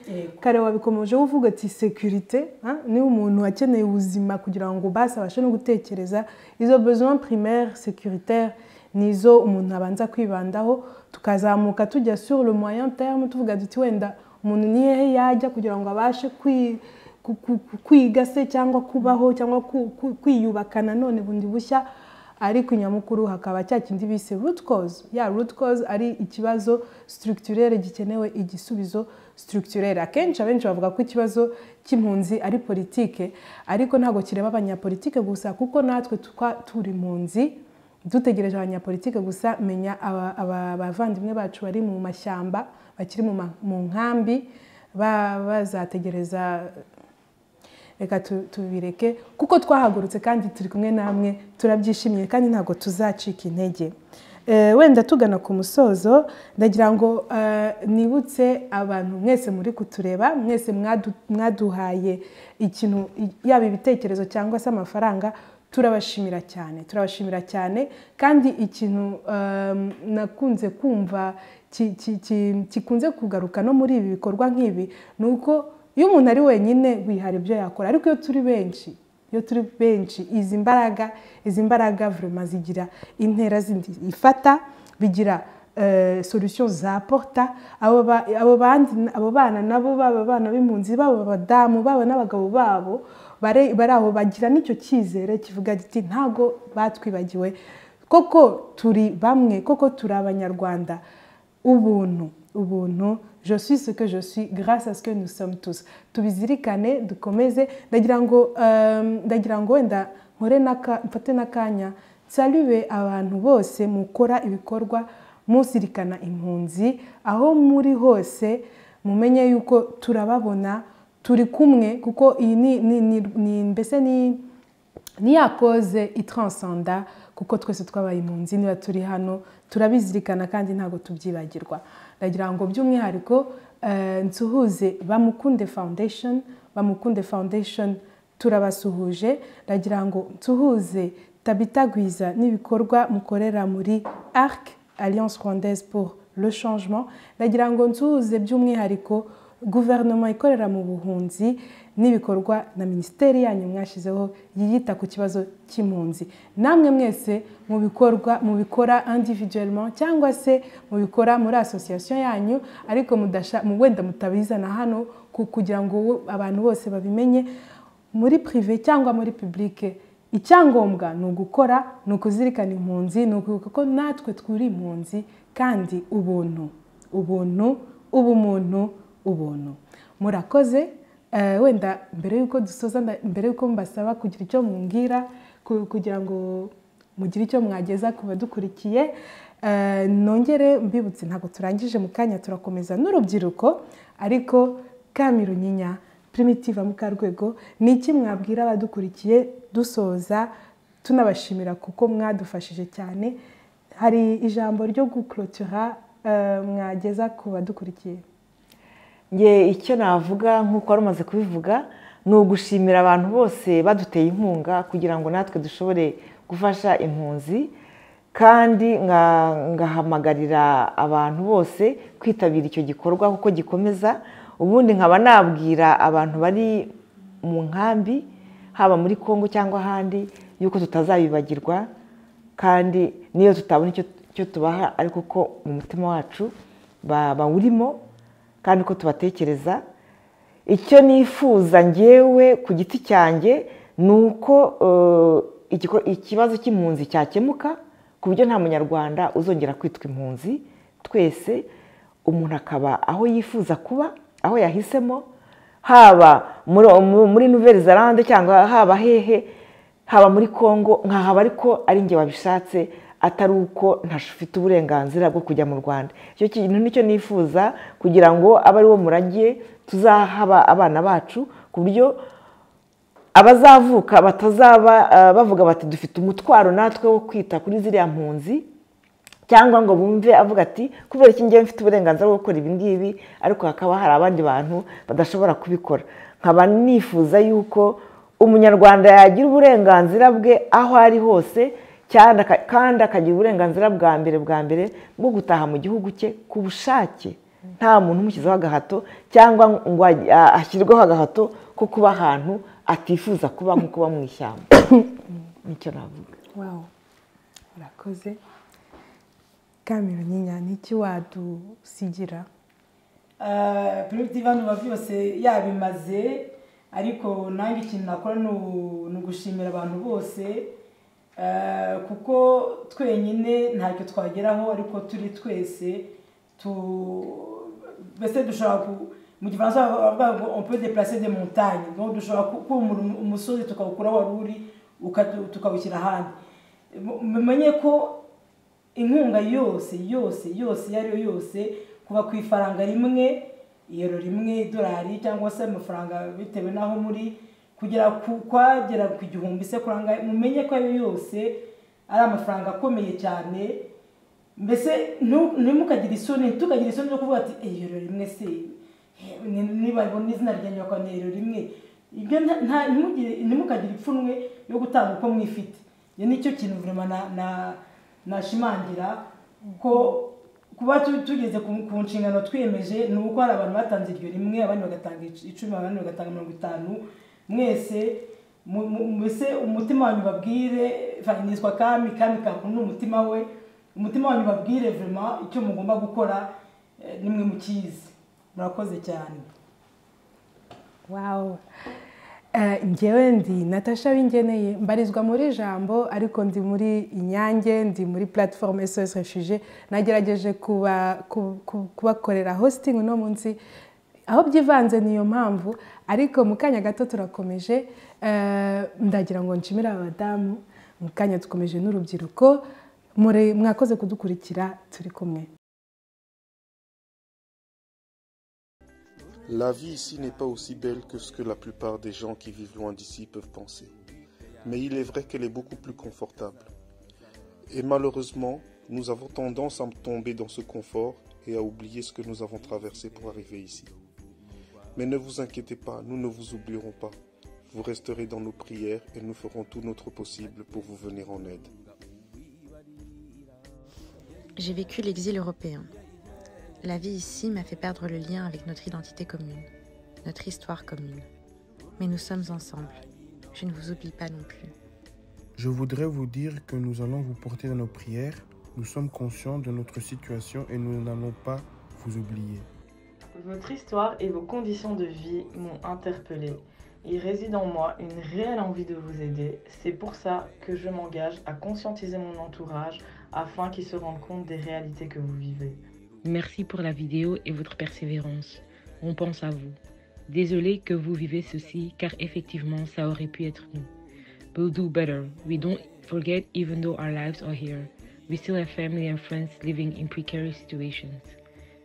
A: kare wabikomeje uvuga ati sécurité ni umuntu akeneye ubuzima kugira ngo basabashe no gutekereza izo besoin primaire sécuritaire nizo umuntu abanza kwibandaho tukazamuka tujya sur le moyen terme tuvuga duti wenda umuntu nihe yajya kugira ngo abashe kwiga se cyangwa kubaho cyangwa kwiyubakana none bundi bushya ariko nyamukuru hakaba cya kindi bise root cause root cause ari ikibazo structurel gikenewe igisubizo structurel akenshi abenshi bavuga ko ikibazo cy'impunzi ari politike ariko ntago kireba abanyapolitike gusa kuko natwe turi impunzi dutegereje abanyapolitike gusa menya abavandimwe bacu bari mu mashyamba bakiri mu nkambi bazategereza reka tubireke kuko twahagurutse kandi turi kumwe namwe turabyishimiye kandi ntago tuzacika intege wenda tugana ku musozo ndagira ngo nibutse abantu mwese muri kutureba mwese mwaduhaye ikintu yaba ibitekerezo cyangwa se amafaranga turabashimira cyane kandi ikintu nakunze kumva kikunze kugaruka no muri ibi bikorwa nk'ibi ni uko iyo umuntu ari wenyine wihara ibyo yakora ariko iyo turi benshi izi mbaraga vraiment zigira intera zindi ifata bigira solution zaporta abo bana nabo bana b'impunzi babo abadamu babo n'abagabo babo bari aho bagira n'icyo cyizere kivuga giti ntago batwibagiwe koko turi bamwe koko turi abanyarwanda ubuntu je suis ce que je suis grâce à ce que nous sommes tous tubizirikane dukomeze ndagira ngo wenda mfate n'akanya nsaluwe abantu bose mukora ibikorwa muzirikana impunzi aho muri hose mumenye yuko turababona turi kumwe kuko iyi mbese ni yakoze itranscenda kuko twese twabaye impunzi niba turi hano turabizirikana kandi ntago tubyibagirwa ndagira ngo by'umwihariko nsuhuze Bamukunde Foundation turabasuhuje ndagira ngo nsuhuze Tabita Gwiza n'ibikorwa mukorera muri ARC Alliance Rwandaise pour le Changement ndagira ngo nsuhuze by'umwihariko guverinoma ikorera mu buhunzi n'ibikorwa na ministeri yanyu mwashizeho yiyita ku kibazo cy'impunzi namwe mwese mubikora individuellement cyangwa se mubikora muri association yanyu ariko wenda mutabizana hano kugira ngo abantu bose babimenye muri privé cyangwa muri public icyangombwa ni ugukora ni ukuzirikana impunzi ni ukuvuga ko natwe twuri impunzi kandi ubuntu murakoze wenda mbere yuko dusoza mbere yuko mbasaba kugira icyo mumbwira kugira ngo mugire icyo mwageza ku badukurikiye nongere mbibutse ntabwo turangije mu kanya turakomeza n'urubyiruko ariko Kamiru Nyinya Primitive Mukarwego ni iki mwabwira abadukurikiye dusoza tunabashimira kuko mwadufashije cyane hari ijambo ryo guclôtura mwageza ku badukurikiye
C: nge icyo navuga nk'uko wari umaze kubivuga ni ugushimira abantu bose baduteye inkunga kugira ngo natwe dushobore gufasha impunzi kandi ngahamagarira abantu bose kwitabira icyo gikorwa kuko gikomeza ubundi nkaba nabwira abantu bari mu nkambi haba muri Kongo cyangwa ahandi yuko tutazabibagirwa kandi niyo tutabona icyo tubaha ariko ko mu mutima wacu bawurimo kandi ko tubatekereza icyo nifuza ngewe ku giti cyanjye ni uko ikibazo cy'impunzi cyakemuka ku buryo nta munyarwanda uzongera kwitwa impunzi twese umuntu akaba aho yifuza kuba aho yahisemo haba muri Nouvelle-Zélande cyangwa haba hehe haba muri Kongo nkahaba ariko ari njye wabishatse atari uko ntafite uburenganzira bwo kujya mu Rwanda icyo kintu nicyo nifuza kugira ngo abe ari wo muragiye tuzahaba abana bacu ku buryo abazavuka batazaba bavuga bati dufite umutwaro natwe wo kwita kuri ziriya mpunzi cyangwa ngo bumve avuga ati kubera iki ngiye mfite uburenganzira bwo gukora ibi ngibi ariko hakaba hari abandi bantu badashobora kubikora nkaba nifuza yuko umunyarwanda yagira uburenganzira bwe aho ari hose kandi akagira uburenganzira bwa mbere bwo gutaha mu gihugu cye ku bushake nta muntu umushyizeho agahato cyangwa ngo ashyirweho agahato ko kuba ahantu atifuza kuba nko kuba mu ishyamba nicyo navuga
A: wow urakoze Kamera Nyinya niki wadusigira
B: Primitive hano byose yabimaze ariko nange ikintu nakora ni ugushimira abantu bose kuko twenyine ntacyo twageraho ariko turi twese mbese dushobora mu gifaransa bavuga ngo on peut déplacer des montagnes donc dushobora kumura umusozi tukawukura wari uri tukawushyira ahandi mumenye ko inkunga yose iyo ari yo yose kuva ku ifaranga rimwe iyero rimwe idolari cyangwa se amafaranga bitewe n'aho muri kugera kwagera ku igihumbi se kuranga mumenye ko ayo yose ari amafaranga akomeye cyane mbese ntimukagire isoni tukagira isoni zo kuvuga ati iyero rimwe se niba ibona izina ryanjye bakora iyero rimwe ibyo ntimukagire ipfunwe yo gutanga uko mwifite iyo nicyo kintu vraiment nashimangira ko kuba tugeze ku nshingano twiyemeje ni uko hari abantu batanze iryo rimwe abandi bagatanga 10 abandi bagatanga 50 mwese mbese umutima wanyu babwire nitwa Kami ni umutima we umutima wanyu babwire vraiment icyo mugomba gukora nimwe mukizi murakoze cyane
A: wow ngewe ndi Natasha Wingeneye mbarizwa muri Jambo ariko ndi muri Inyange ndi muri platform SOS Refugee nagerageje kubakorera hosting no munsi aho byivanze niyo mpamvu ariko mu kanya gato turakomeje ndagira ngo nshimira abadamu mu kanya dukomeje n'urubyiruko mwakoze kudukurikira turi kumwe.
D: La vie ici n'est pas aussi belle que ce que la plupart des gens qui vivent loin d'ici peuvent penser. Mais il est vrai qu'elle est beaucoup plus confortable. Et malheureusement, nous avons tendance à tomber dans ce confort et à oublier ce que nous avons traversé pour arriver ici. Mais ne vous inquiétez pas, nous ne vous oublierons pas. Vous resterez dans nos prières et nous ferons tout notre possible pour vous venir en aide.
E: J'ai vécu l'exil européen. La vie ici m'a fait perdre le lien avec notre identité commune, notre histoire commune. Mais nous sommes ensemble. Je ne vous oublie pas non plus.
F: Je voudrais vous dire que nous allons vous porter dans nos prières. Nous sommes conscients de notre situation et nous n'allons pas vous oublier.
G: Votre histoire et vos conditions de vie m'ont interpellée. Il réside en moi une réelle envie de vous aider. C'est pour ça que je m'engage à conscientiser mon entourage afin qu'ils se rendent compte des réalités que vous vivez.
H: Merci pour la vidéo et votre persévérance. On pense à vous. Désolé que vous vivez ceci, car effectivement, ça aurait pu être nous. We'll do better. We don't forget, even though our lives are here. We still have family and friends living in precarious situations.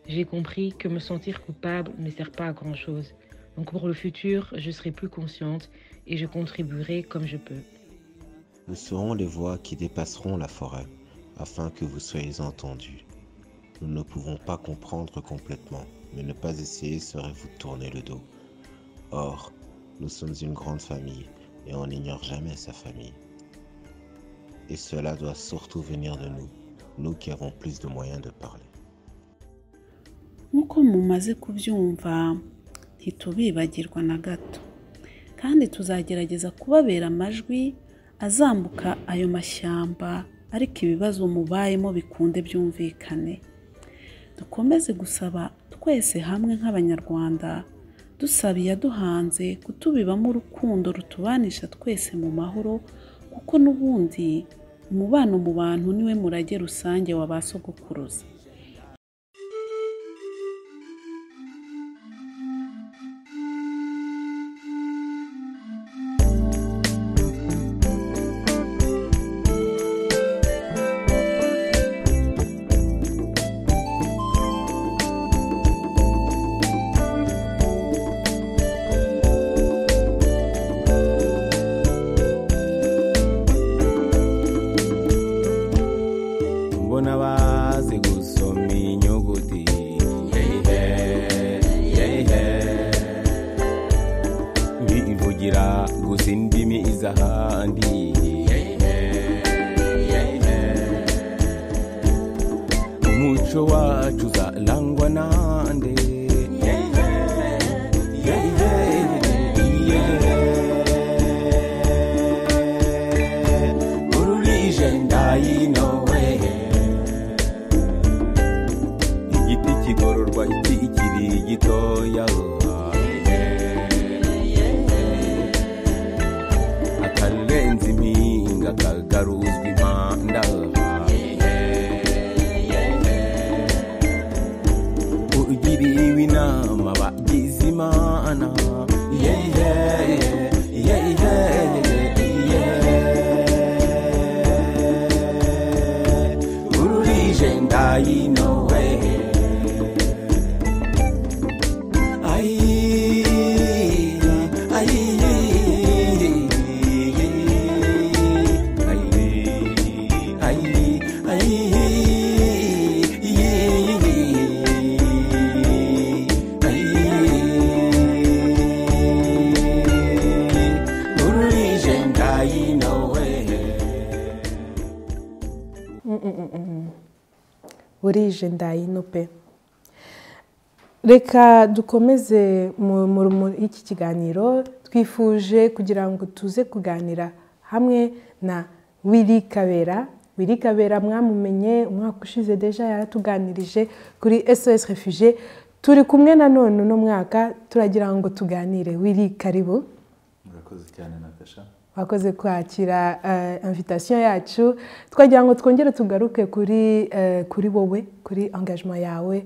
H: J'ai compris que me sentir coupable ne sert pas à grand-chose. Donc pour le futur, je serai plus consciente et je contribuerai comme je peux.
I: Nous serons les voix qui dépasseront la forêt, afin que vous soyez entendus. Nous ne pouvons pas comprendre complètement, mais ne pas essayer serait vous tourner le dos. Or, nous sommes une grande famille, et on n'ignore jamais sa famille. Et cela doit surtout venir de nous, nous qui avons plus de moyens de parler.
J: Nk'uko mumaze kubyumva ntitubibagirwa na gato, kandi tuzagerageza kubabera amajwi azambuka ayo mashyamba, ariko ibibazo mubayemo bikunde byumvikane. Dukomeze gusaba twese hamwe nk'abanyarwanda, dusaba iyaduhanze kutubibamo urukundo rutubanisha twese mu mahoro, kuko n'ubundi umubano mu bantu niwe murage rusange wa ba sogokuruza.
K: Mbona bazi gusoma inyuguti, bivugira gusa indimi iz'ahandi, umuco wacu uzarangwa nande, ururije ndayinowe, igiti kigororwa kikiri gitoya, akarenza impinga kagaruzwa impanda, ugiriwe inama bagize imana, ururije ndayinowe,
A: burije ndayino pe. Reka dukomeze muri iki kiganiro, twifuje kugira ngo tuze kuganira hamwe na Willy Kabera. Willy Kabera mwamumenye umwaka ushize deja yaratuganirije kuri SOS Refugiés. Turi kumwe na none uno mwaka turagira ngo tuganire. Willy, karibu.
L: Murakoze cyane Natasha.
A: Wakoze kwakira invitation yacu. Twagira ngo twongere tugaruke kuri wowe, kuri engagement yawe.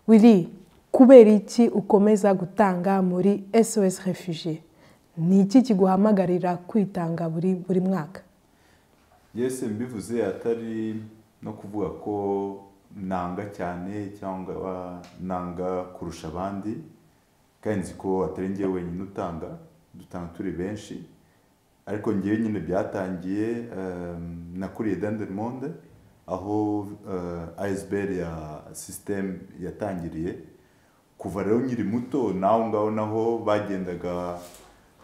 A: Willy, kubera iki ukomeza gutanga muri SOS Refugiés? Ni iki kiguhamagarira kwitanga buri mwaka?
L: Yes, mbivuze atari no kuvuga ko nanga cyane cyangwa nanga kurusha abandi, kandi nzi ko atari njye wenyine dutanga turi benshi, ariko ngewe nyine byatangiye nakuriye dans le monde, aho ASBL ya system yatangiriye. Kuva rero nyiri muto naho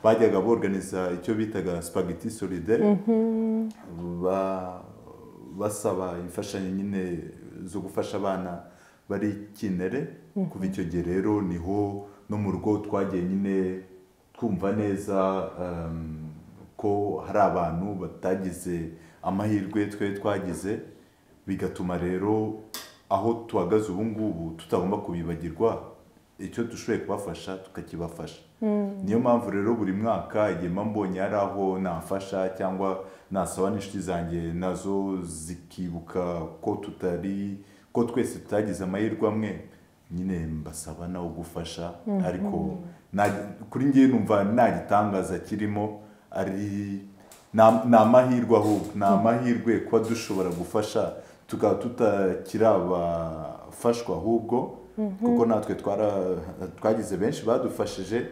L: bajyaga borganiza icyo bitaga spaghetti solidaire, basaba imfashanyo nyine zo gufasha abana bari kinere. Kuva icyo gihe rero niho no mu rugo twagiye nyine twumva neza ko hari abantu batagize amahirwe twagize, bigatuma rero aho tuhagaze ubu ngubu tutagomba kubibagirwa, icyo dushoboye kubafasha tukakibafasha. Niyo mpamvu rero buri mwaka igihe mbonye ari aho nafasha cyangwa nasaba n'inshuti zanjye nazo zikibuka ko twese tutagize amahirwe amwe, nyine mbasaba nawe gufasha. Ariko kuri njye numva nta gitangaza kirimo, ari ni amahirwe, ahubwo ni amahirwe kuba dushobora gufasha tukaba tutakiri abafashwa ahubwo, kuko natwe twagize benshi badufashije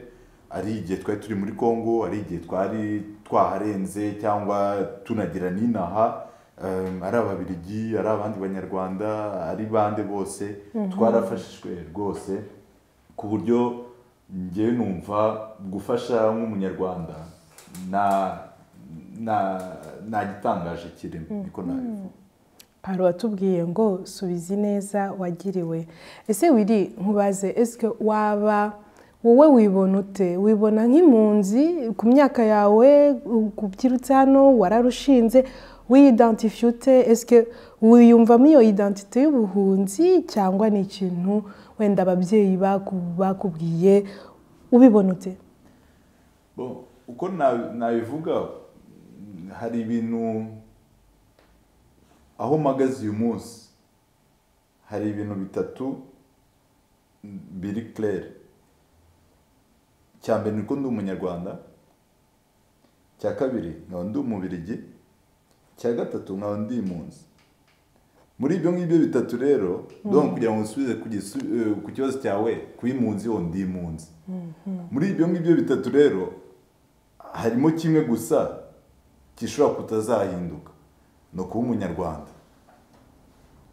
L: ari igihe twari turi muri Congo, ari igihe twari twaharenze cyangwa tunagira n'inaha, ari ababiligi, ari abandi banyarwanda, ari bande bose twarafashijwe rwose, ku buryo njyewe numva gufasha nk'umunyarwanda nta gitangaje kirimo, niko nabivuga.
A: Paro watubwiye ngo subizi neza wagiriwe. Ese Willy nkubaze, eske waba wowe wibona ute? Wibona nk'impunzi ku myaka yawe, kubyirutse hano wararushinze, wiyidentifie ute? Eske wiyumvamo iyo identite y'ubuhunzi cyangwa ni ikintu wenda ababyeyi bakubwiye, ubibona ute?
L: Uko nabivuga, hari ibintu aho mpagaze uyu munsi, hari ibintu bitatu biri clair. Cya mbere niko ndi umunyarwanda, cya kabiri nkaba ndi umubirigi, cya gatatu nkaba ndi impunzi. Muri ibyo ngibyo bitatu rero, donc kugira ngo usubize ku kibazo cyawe, ku impunzi ho ndi impunzi. Muri ibyo ngibyo bitatu rero harimo kimwe gusa gishobora kutazahinduka, no kuba umunyarwanda.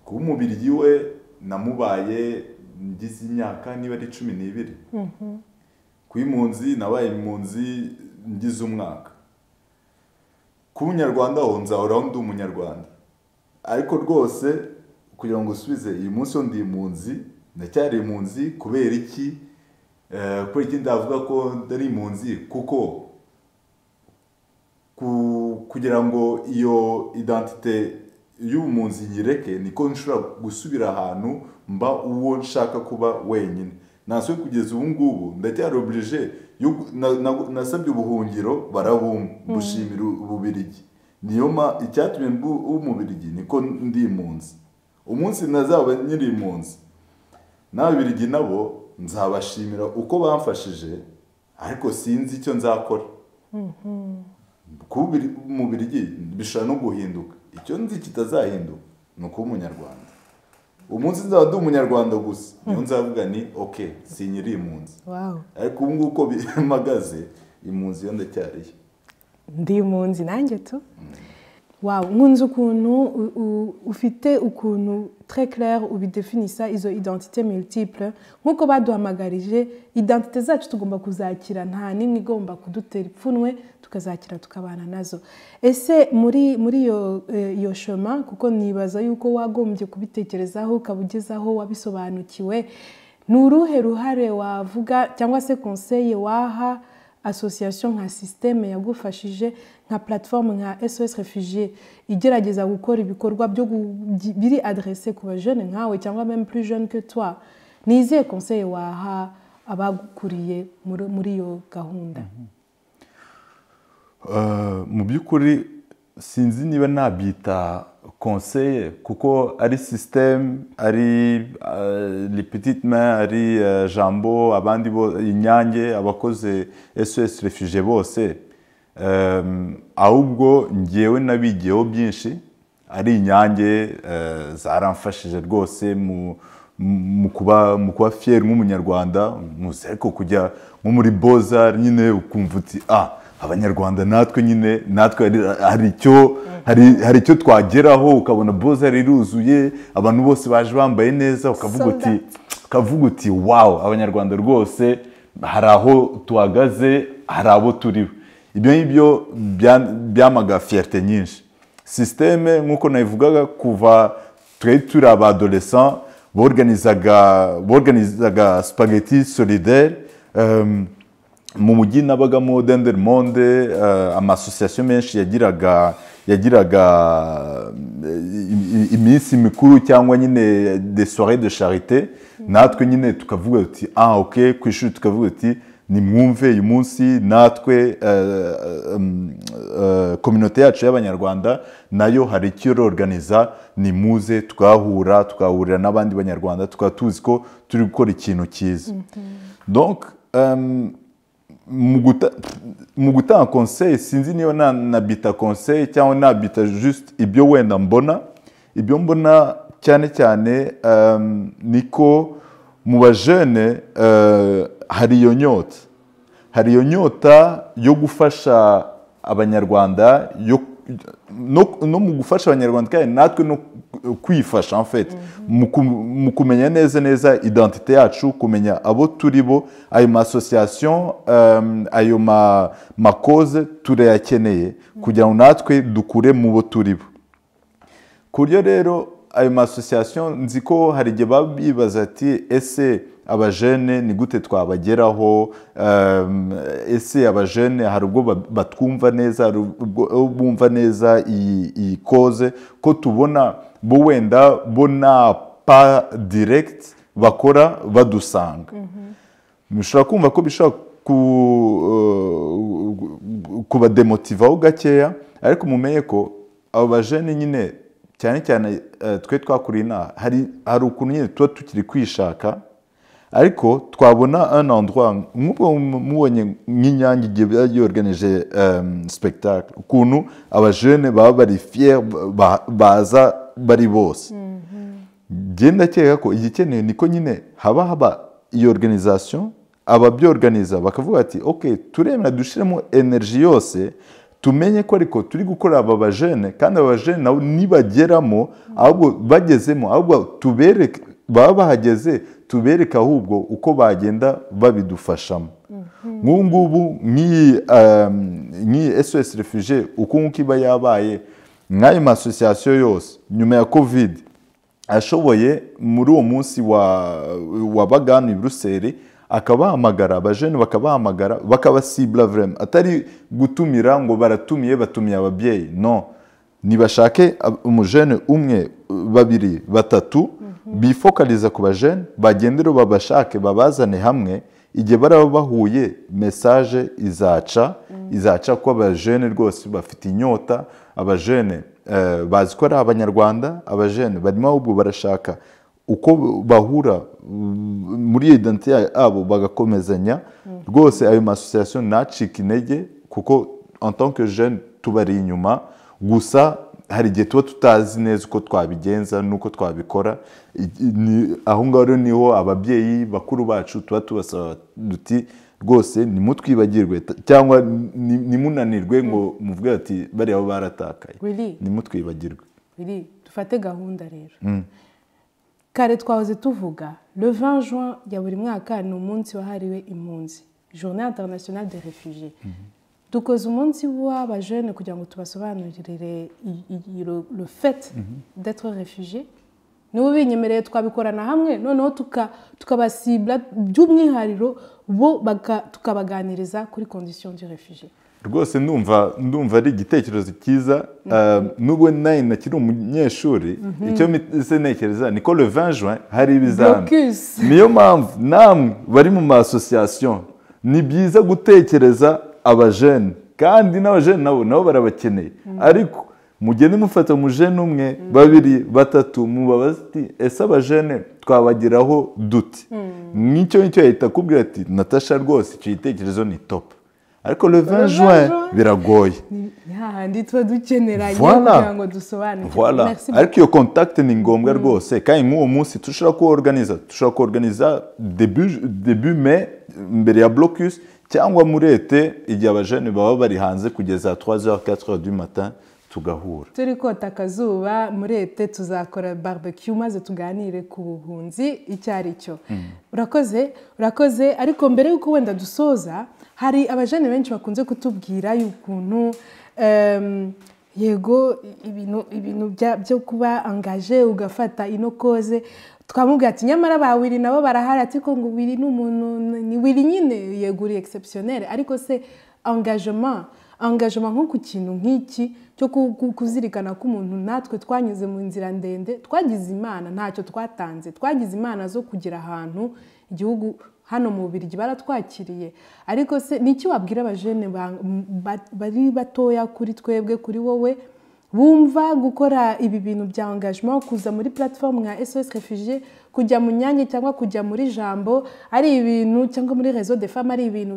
L: Kuba umubirigi we namubaye ngize imyaka niba ari 12. Kuba impunzi nabaye impunzi ngize umwaka. Kuba umunyarwanda ho nzahoraho ndi umunyarwanda. Ariko rwose kugira ngo usubize uyu munsi ndi impunzi, ndacyari impunzi kubera iki? Kubera iki ndavuga ko ndari impunzi? Kuko kugira ngo iyo identite y'ubumunzi nyireke, niko nshobora gusubira ahantu mba uwo nshaka kuba wenyine. Naswe kugeza ubu ngubu ndacyari oblige, nasabye ubuhungiro bushimira ububirigi. Niyo icyatumye umubirigi niko ndi impunzi. Umunsi nazaba nyiri impunzi, n'ababirigi nabo nzabashimira uko bamfashije, ariko sinzi icyo nzakora. Kuba umubirigi bishobora no guhinduka. Icyo nzi kitazahinduka ni ukuba umunyarwanda. Umunsi nzaba ndi umunyarwanda gusa, niyo nzavuga ni okay, sinyiri impunzi. Ariko ubu ngubu uko bimagaze, impunzi yo ndacyariyo.
A: Ndi impunzi nanjye tu. Nkunze ukuntu ufite ukuntu très clair ubidefinisa izo identité multiple, nkuko baduhamagarije identité zacu tugomba kuzakira, nta nimwe igomba kudutera ipfunwe, tukazakira tukabana nazo. Ese muri iyo chemin, kuko nibaza yuko wagombye kubitekerezaho ukabugezaho wabisobanukiwe, ni uruhe ruhare wavuga cyangwa se conseil waha association nka système yagufashije, nka plateforme nka SOS Réfugiés igerageza gukora ibikorwa byo biri adressé ku bajene nkawe cyangwa même plus jeune que toi? Ni izihe conseil waha abagukuriye muri iyo gahunda?
L: Mu by'ukuri sinzi niba nabyita conseil, kuko ari système, ari les petites mains, ari Jambo, abandi Inyange, abakoze SOS Réfugiés bose, ahubwo ngewe nabigiyeho byinshi. Ari Inyange zaramfashije rwose mu kuba fier nk'umunyarwanda, ariko kujya nko muri Bozar nyine ukumva uti abanyarwanda natwe nyine hari icyo twageraho, ukabona Bozar iruzuye, abantu bose baje bambaye neza, ukavuga uti wow, abanyarwanda rwose hari aho tuhagaze, hari abo turiho. Ibyo ngibyo byamaga fierté nyinshi. Système nkuko nabivugaga, kuva twari turi abadolescent, borganizaga spaghetti solidaire mu mujyi nabagamo, Dendermonde, amasosiyasiyo menshi yagiraga iminsi mikuru cyangwa nyine des soirées de charité. Natwe nyine tukavuga uti okay, ku ishuri tukavuga uti nimwumve uyu munsi natwe communauté yacu y'abanyarwanda nayo hari icyo organiza, nimuze tukahurira n'abandi banyarwanda, tukaba tuzi ko turi gukora ikintu cyiza. Donc mu gutanga conseil, sinzi niba nabita conseil cyangwa nabita juste ibyo wenda mbona. Ibyo mbona cyane cyane niko mu bajene hari iyo nyota, hari iyo nyota yo gufasha abanyarwanda no mu gufasha abanyarwanda kandi natwe no kwifasha en fait mu kumenya neza identité yacu, kumenya abo turi bo, ayo ma association ayo ma cause turayakeneye kugira ngo natwe dukure mu bo turi bo. Kuryo rero ayo ma association nzi ko hari igihe babibaza ati ese abajene ni gute twabageraho, ese abajene hari ubwo batwumva neza, hari ubwo bumva neza iyi cause ko tubona bo wenda bo na pa direct bakora badusanga. Mushobora kumva ko bishobora kubademotivaho gakeya, ariko mumenye ko abo bajene nyine cyane cyane twe twakuriye inaha hari ukuntu nyine tuba tukiri kwishaka, ariko twabona un endroit nk'ubwo mubonye nk'Inyange igihe yorganije spectacle, ukuntu abajene baba bari fier baza bari bose. Genda keka ko igikeneye niko nyine haba iyo organisation, ababyorganiza bakavuga ati okay, turemera dushiremo energy yose, tumenye ko ariko turi gukora aba bajene, kandi aba bajene nabo nibageramo ahubwo bagezemo, ahubwo tubereke baba bahageze, tubereka ahubwo uko bagenda babidufashamo. Ngubu nk'iyi SOS Refugee uko nk'uko iba yabaye nk'ayo ma association yose nyuma ya covid ashoboye muri uwo munsi wa bagani Bruxelles akabahamagara abajene, bakabahamagara bakabasibla vraiment, atari gutumira ngo baratumiye batumiye ababyeyi, no, nibashake umujene umwe babiri batatu bifokaliza ku bajene, bagendero babashake babazane hamwe, igihe baraba bahuye message izaca ko abajene rwose bafite inyota, abajene bazi ko ari abanyarwanda, abajene barimo ahubwo barashaka uko bahura muri identité yabo bagakomezanya. Rwose ayo association nacika intege, kuko en tant que jeune tubari inyuma, gusa hari igihe tuba tutazi neza uko twabigenza nuko twabikora. Aho ngaho rero niho ababyeyi bakuru bacu tuba tubasaba duti rwose nimutwibagirwe cyangwa nimunanirwe ngo muvuge ati bari abo baratakaye, nimutwibagirwe.
A: Dufate gahunda rero. Kare twahoze tuvuga le 20 juin ya buri mwaka ni umunsi wahariwe impunzi, Journée internationale des réfugiés. Dukoze umunsi w'abajene kugira ngo tubasobanurire le fait d'être réfugié. Niba binyemereye twabikorana hamwe, noneho tukabasibla by'umwihariro bo tukabaganiriza kuri condition du réfugié.
L: Rwose ndumva ari igitekerezo cyiza, nubwo nayo nakiri umunyeshuri, icyo mise nekereza niko le 20 juin hari ibizami. Niyo mpamvu namwe bari mu ma association ni byiza gutekereza abajene, kandi n'abajene nabo barabakeneye, ariko mugende mufata umujene umwe babiri batatu mubabaza ati ese abajene twabagiraho duti. N'icyo yahita kubwira ati Natasha rwose icyo gitekerezo ni top, ariko le 20 juin biragoye.
A: Hahandi tuba dukeneranye kugira ngo dusobanukirwe.
L: Ariko iyo contact ni ngombwa rwose, kandi nk'uwo munsi tushobora kuorganiza début mai mbere ya blocus, cyangwa muri ete igihe abajene baba bari hanze kugeza 3h 4h du matin tugahura.
A: Turi kota akazuba muri ete tuzakora barbecue maze tuganire ku buhunzi icyari cyo. Urakoze, ariko mbere yuko wenda dusoza, hari abajene benshi bakunze kutubwira y'ukuntu yego ibintu byo kuba engagé ugafata ino cause, twamubwira ati nyamara ba Willy nabo barahari, ati ko ngo Willy n'umuntu ni Willy nyine yeguri exceptionnel, ariko se engagement nko ku kintu nk'iki cyo kuzirikana ko umuntu natwe twanyuze mu nzira ndende, twagize imana ntacyo twatanze, twagize imana zo kugira ahantu igihugu hano mu Bubiligi baratwakiriye, ariko se niki wabwira abajene bari batoya kuri twebwe, kuri wowe bumva gukora ibi bintu bya engagement, kuza muri platform nka SOS Refugee, kujya mu Nyange cyangwa kujya muri Jambo, ari ibintu cyangwa muri Réseau des Femmes, ari ibintu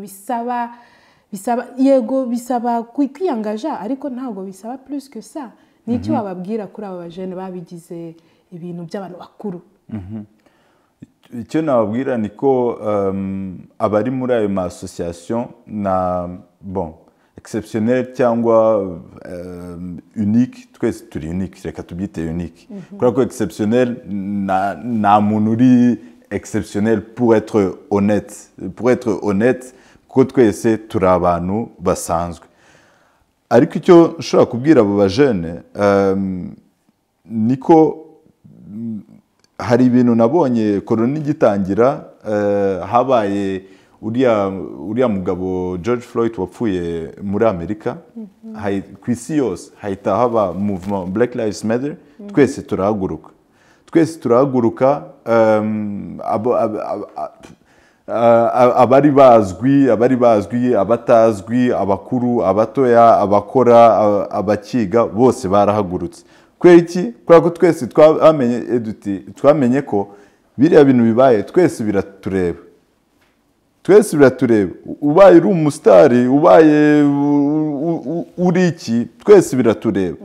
A: bisaba kwiyangaja, ariko ntabwo bisaba plus que ça. Niki wababwira kuri aba bajene babigize ibintu by'abantu bakuru?
L: icyo nababwira ni ko abari muri ayo ma association na bon exceptionnel cyangwa unique, twese turi unique, reka tubyite unique kubera ko exceptionnel nta muntu uri exceptionnel pour être honnête kuko twese turi abantu basanzwe. Ariko icyo nshobora kubwira abo bajene niko hari ibintu nabonye korona igitangira, habaye uriya mugabo George Floyd wapfuye muri Amerika, ku isi yose hahita haba movement Black Lives Matter, twese turahaguruka, abari bazwi, abatazwi, abakuru, abatoya, abakora, abakiga, bose barahagurutse. Kubera ko twese twamenye ko biriya bintu bibaye twese biratureba, ubaye uri umusitari, ubaye uri iki, twese biratureba.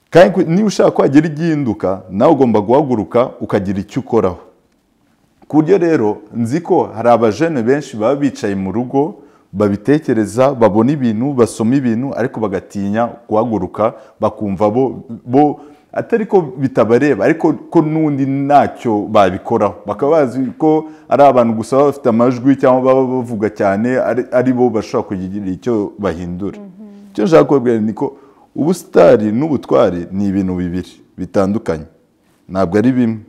L: Kandi niba ushaka ko hagira igihinduka, nawe ugomba guhaguruka ukagira icyo ukoraho. Ku buryo rero nzi ko hari abajene benshi baba bicaye mu rugo, babitekereza, babona ibintu, basoma ibintu, ariko bagatinya guhaguruka, bakumva bo atari ko bitabareba, ariko ko n'undi ntacyo babikoraho, bakaba bazi ko ari abantu gusa baba bafite amajwi cyangwa baba bavuga cyane, ari bo bashobora kugira icyo bahindura. Icyo nshaka kubabwira ni ko ubusitari n'ubutwari ni ibintu bibiri bitandukanye, ntabwo ari bimwe.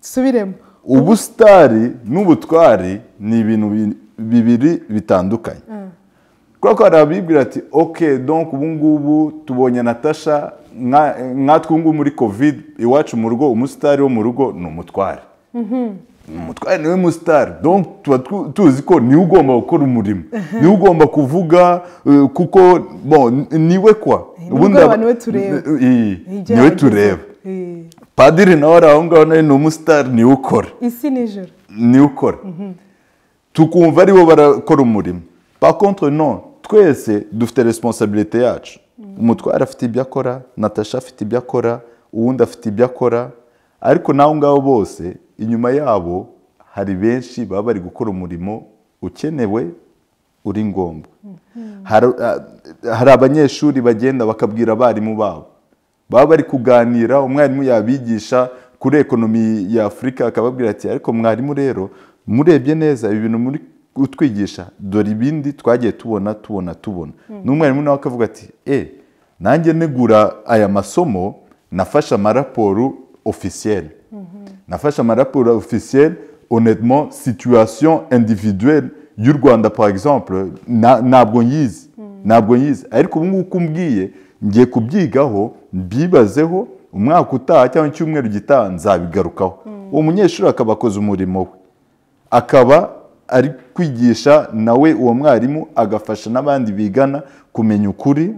A: Subiremo.
L: Ubusitari n'ubutwari ni ibintu bibiri bitandukanye. Kubera ko hari abibwira ati ok, donc ubu ngubu tubonye Natasha, nkatwe ngubu muri covid iwacu mu rugo, umusitari wo mu rugo ni umutware. Umutware niwe musitari, donc tuba tuzi ko niwe ugomba gukora umurimo, niwe ugomba kuvuga, kuko bon niwe kwa niwe tureba. Padiri nawe ari aho ngaho, nawe ni umusitari, niwe ukora
A: isi nijoro,
L: niwe ukora, tukumva aribo barakora umurimo. Par contre non, twese dufite responsabilité yacu. Umutware afite ibyo akora, Natasha afite ibyo akora, uwundi afite ibyo akora, ariko naho ngaho bose inyuma yabo hari benshi baba bari gukora umurimo ukenewe, uri ngombwa. Hari abanyeshuri bagenda bakabwira abarimu babo, baba bari kuganira, umwarimu yabigisha kuri ekonomi ya Afurika, akababwira ati ariko mwarimu rero murebye neza ibi bintu muri utwigisha, dore ibindi twagiye tubona. N'umwarimu nawe akavuga ati nanjye negura aya masomo, nafashe amaraporo officiel, honnêtement situation individuelle y'u Rwanda par exemple ntabwo nyizi, ariko ubu ngubu kumbwiye ngiye kubyigaho, mbibazeho, umwaka utaha cyangwa icyumweru gitaha nzabigarukaho. Uwo munyeshuri akaba akoze umurimo we, akaba ari kwigisha nawe, uwo mwarimu agafasha n'abandi bigana kumenya ukuri,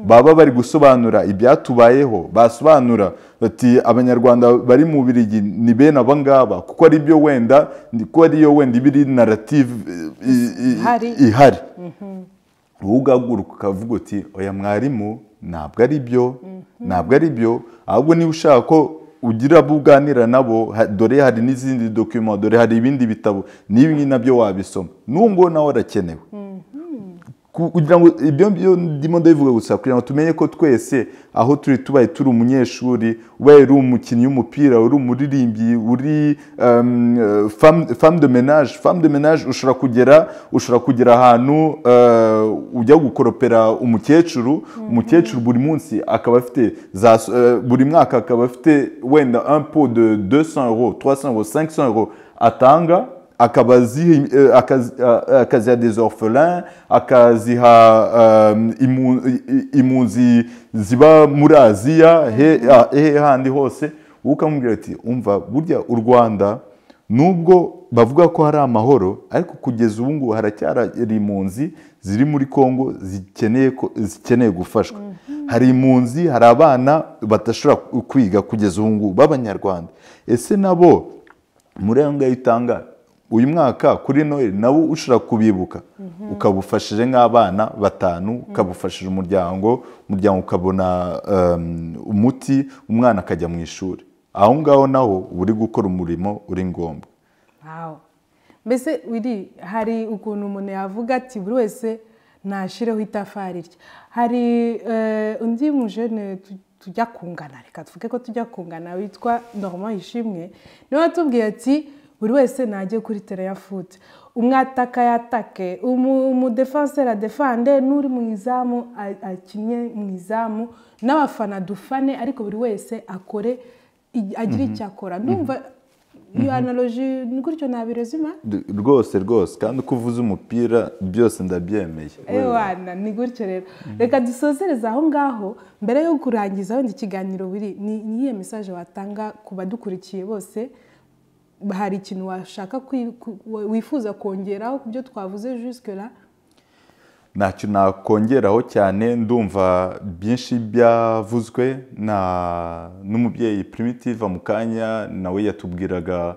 L: baba bari gusobanura ibyatubayeho, basobanura bati abanyarwanda bari mu Bubiligi ni bene aba ngaba, kuko ari byo wenda, kuko ariyo wenda ibiri narrative ihari. Ugahaguruka ukavuga uti oya mwarimu, ntabwo ari byo, ahubwo niba ushaka ko ugira abo uganira nabo, dore hari n'izindi document, dore hari ibindi bitabo, n'ibi nabyo wabisoma, n'ubwo nawe arakenewe. Kugira ngo ibyo ndimo ndabivuga gusa kugira ngo tumenye ko twese aho tubaye turi umunyeshuri, ubaye uri umukinnyi w'umupira, uri umuririmbyi, uri femme de ménage, ushobora kugera ahantu ujya gukoropera umukecuru buri munsi akaba afite buri mwaka akaba afite wenda un pot de 200 euros, 300 euros, 500 euros atanga, akaziha des orphelins, akaziha impunzi ziba muri Aziya, handi hose. Ukamubwira ati umva, burya u Rwanda nubwo bavuga ko hari amahoro, ariko kugeza ubu ngubu haracyari impunzi ziri muri Kongo zikeneye gufashwa. Hari impunzi, hari abana badashobora kwiga kugeza ubu ngubu b'Abanyarwanda. Ese nabo muri ayo ngayo utanga uyu mwaka kuri Noheli, nabo ushobora kubibuka, ukabufashije nk'abana 5, ukabufashije umuryango ukabona umuti, umwana akajya mu ishuri. aho ngaho naho uba uri gukora umurimo uri ngombwa.
A: mbese wiri hari ukuntu umuntu yavuga ati buri wese nashireho itafari rye. Hari undi mujene tujya kungana, reka tuvuge ko tujya kungana, witwa Normand Ishimwe, niwe watubwiye ati buri wese najye kuri tere ya foot, umwataka yatake, umudefenseur adefande, n'uri mu izamu akinye mu izamu, n'abafana dufane, ariko buri wese akore agira icyo akora. Ndumva iyo analogie ni gutyo nabirezima
L: rwose kandi uko uvuze umupira byose ndabyemeye.
A: Ewana ni gutyo rero. Reka dusozereza aho ngaho mbere yo kurangiza wenda ikiganiro biri ni iyihe message watanga ku badukurikiye bose? Hari ikintu washaka wifuza kongeraho ku byo twavuze jusque là?
L: Ntacyo nakongeraho cyane, ndumva byinshi byavuzwe n'umubyeyi Primitive mu kanya, nawe yatubwiraga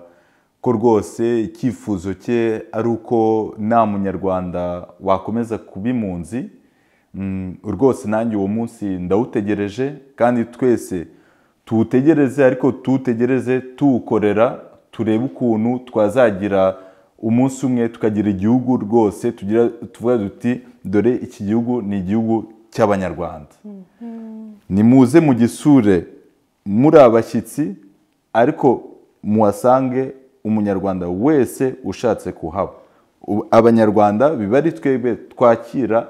L: ko rwose icyifuzo cye ari uko nta munyarwanda wakomeza kuba impunzi. Rwose nanjye uwo munsi ndawutegereje, kandi twese tuwutegereze, ariko tuwutegereze tuwukorera, turebe ukuntu twazagira umunsi umwe tukagira igihugu rwose tuvuga duti dore iki gihugu ni igihugu cy'abanyarwanda. Nimuze mu gisure muri abashyitsi, ariko muhasange umunyarwanda wese ushatse kuhaba. Abanyarwanda biba ari twebwe twakira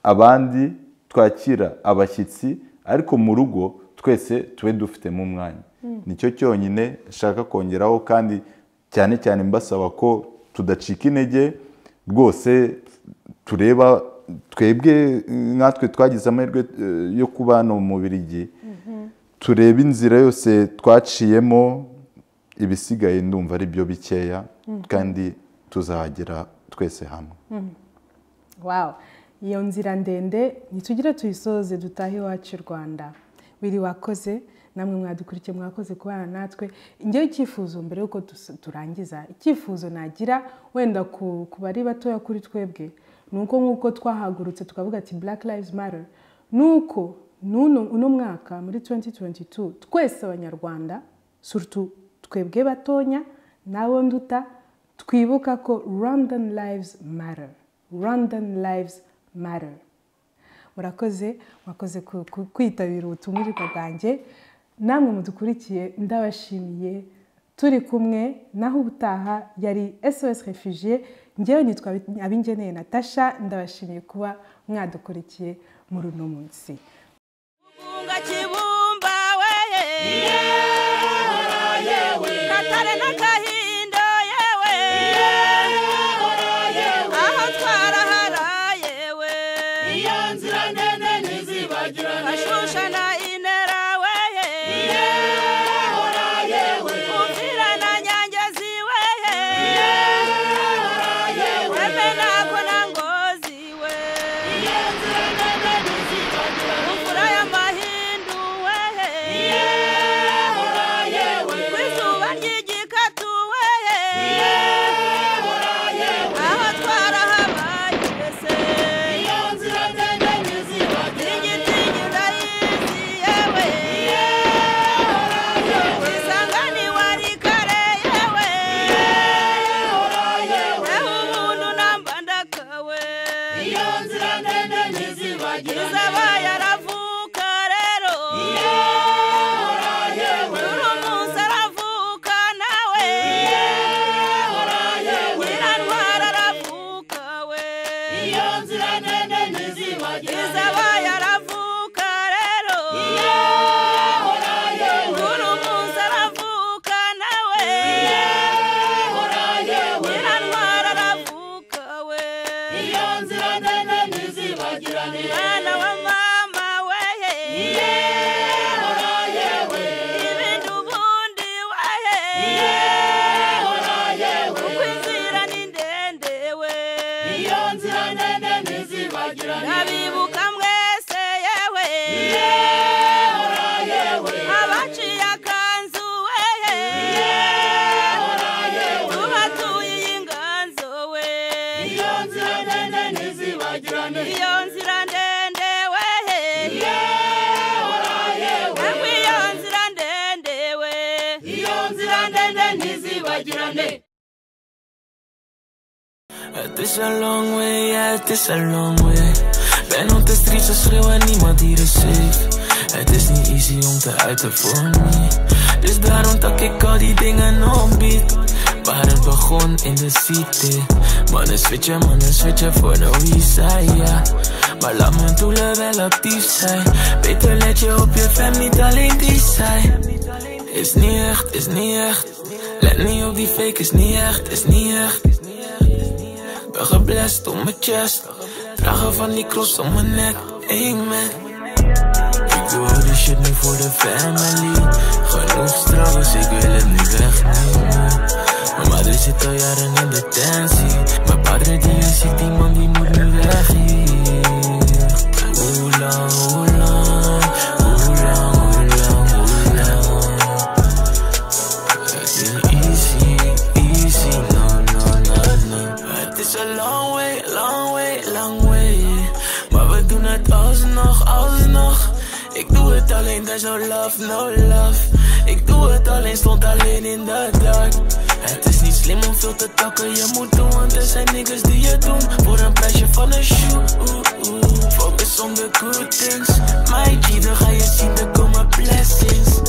L: abandi, twakira abashyitsi, ariko mu rugo twese tube dufitemo umwanya. Nicyo cyonyine nshaka kongeraho, kandi cyane cyane mbasaba ko tudacika intege rwose. Tureba twebwe nkatwe twagize amahirwe yo kuba hano mu Bubiligi, tureba inzira yose twaciyemo, ibisigaye ndumva ari byo bikeya, kandi tuzahagera twese hamwe.
A: Wow, iyo nzira ndende nitugire tuyisoze dutahe iwacu i Rwanda. Biri wakoze, namwe mwadukurikiye mwakoze kubana natwe. Njyewe icyifuzo mbere yuko turangiza, icyifuzo nagira wenda ku bari batoya kuri twebwe, nuko nkuko twahagurutse tukavuga ati Black Lives Matter, nuko uno mwaka muri 2022 twese abanyarwanda, surtout twebwe batonya nabo nduta, twibuka ko Rwandan lives matter. Rwandan lives matter. Murakoze kwitabira ubutumire bwanjye. Namwe mudukurikiye ndabashimiye, turi kumwe naho ubutaha. Yari SOS Refugié, njyewe nitwa Abingeneye Natasha, ndabashimiye kuba mwadukurikiye muri uno munsi.
M: Iyo nzira ndende we is a long way, ja, het is a long way. Ben op de street, ze schreeuwen, niemand hier is safe. Het is niet easy om te uiten voor me. Dus daarom tak ik al die dingen op beat. Waar het begon in de city. Mannen switchen voor de Westside, ja. Maar laat mijn doelen wel actief zijn. Beter let je op je fam, niet alleen die zijn. Is niet echt, is niet echt. Let niet op die fake, is niet echt, is niet echt. Ben geblest op mijn chest. Dragen van die cross om mijn nek. Amen. Ik doe al die shit nu voor de family. Genoeg struggles, ik wil het nu wegnemen. Mijn moeder zit al jaren in detentie. Mijn vader die is ziek, die man die moet nu weg hier. Hoe lang, hoe lang, hoe lang, hoe lang, hoe lang. Het is easy, easy, no, no, no, no. Het is een long way, long way, long way. Maar we doen het alsnog, alsnog. Ik doe het alleen, there's no love, no love. Ik doe het alleen, stond alleen in the dark. Het is niet slim om veel te takken, je moet doen. Want er zijn niggas die je doen voor een prijsje van een shoe. Focus on the good things. My G, dan ga je zien, er komen blessings.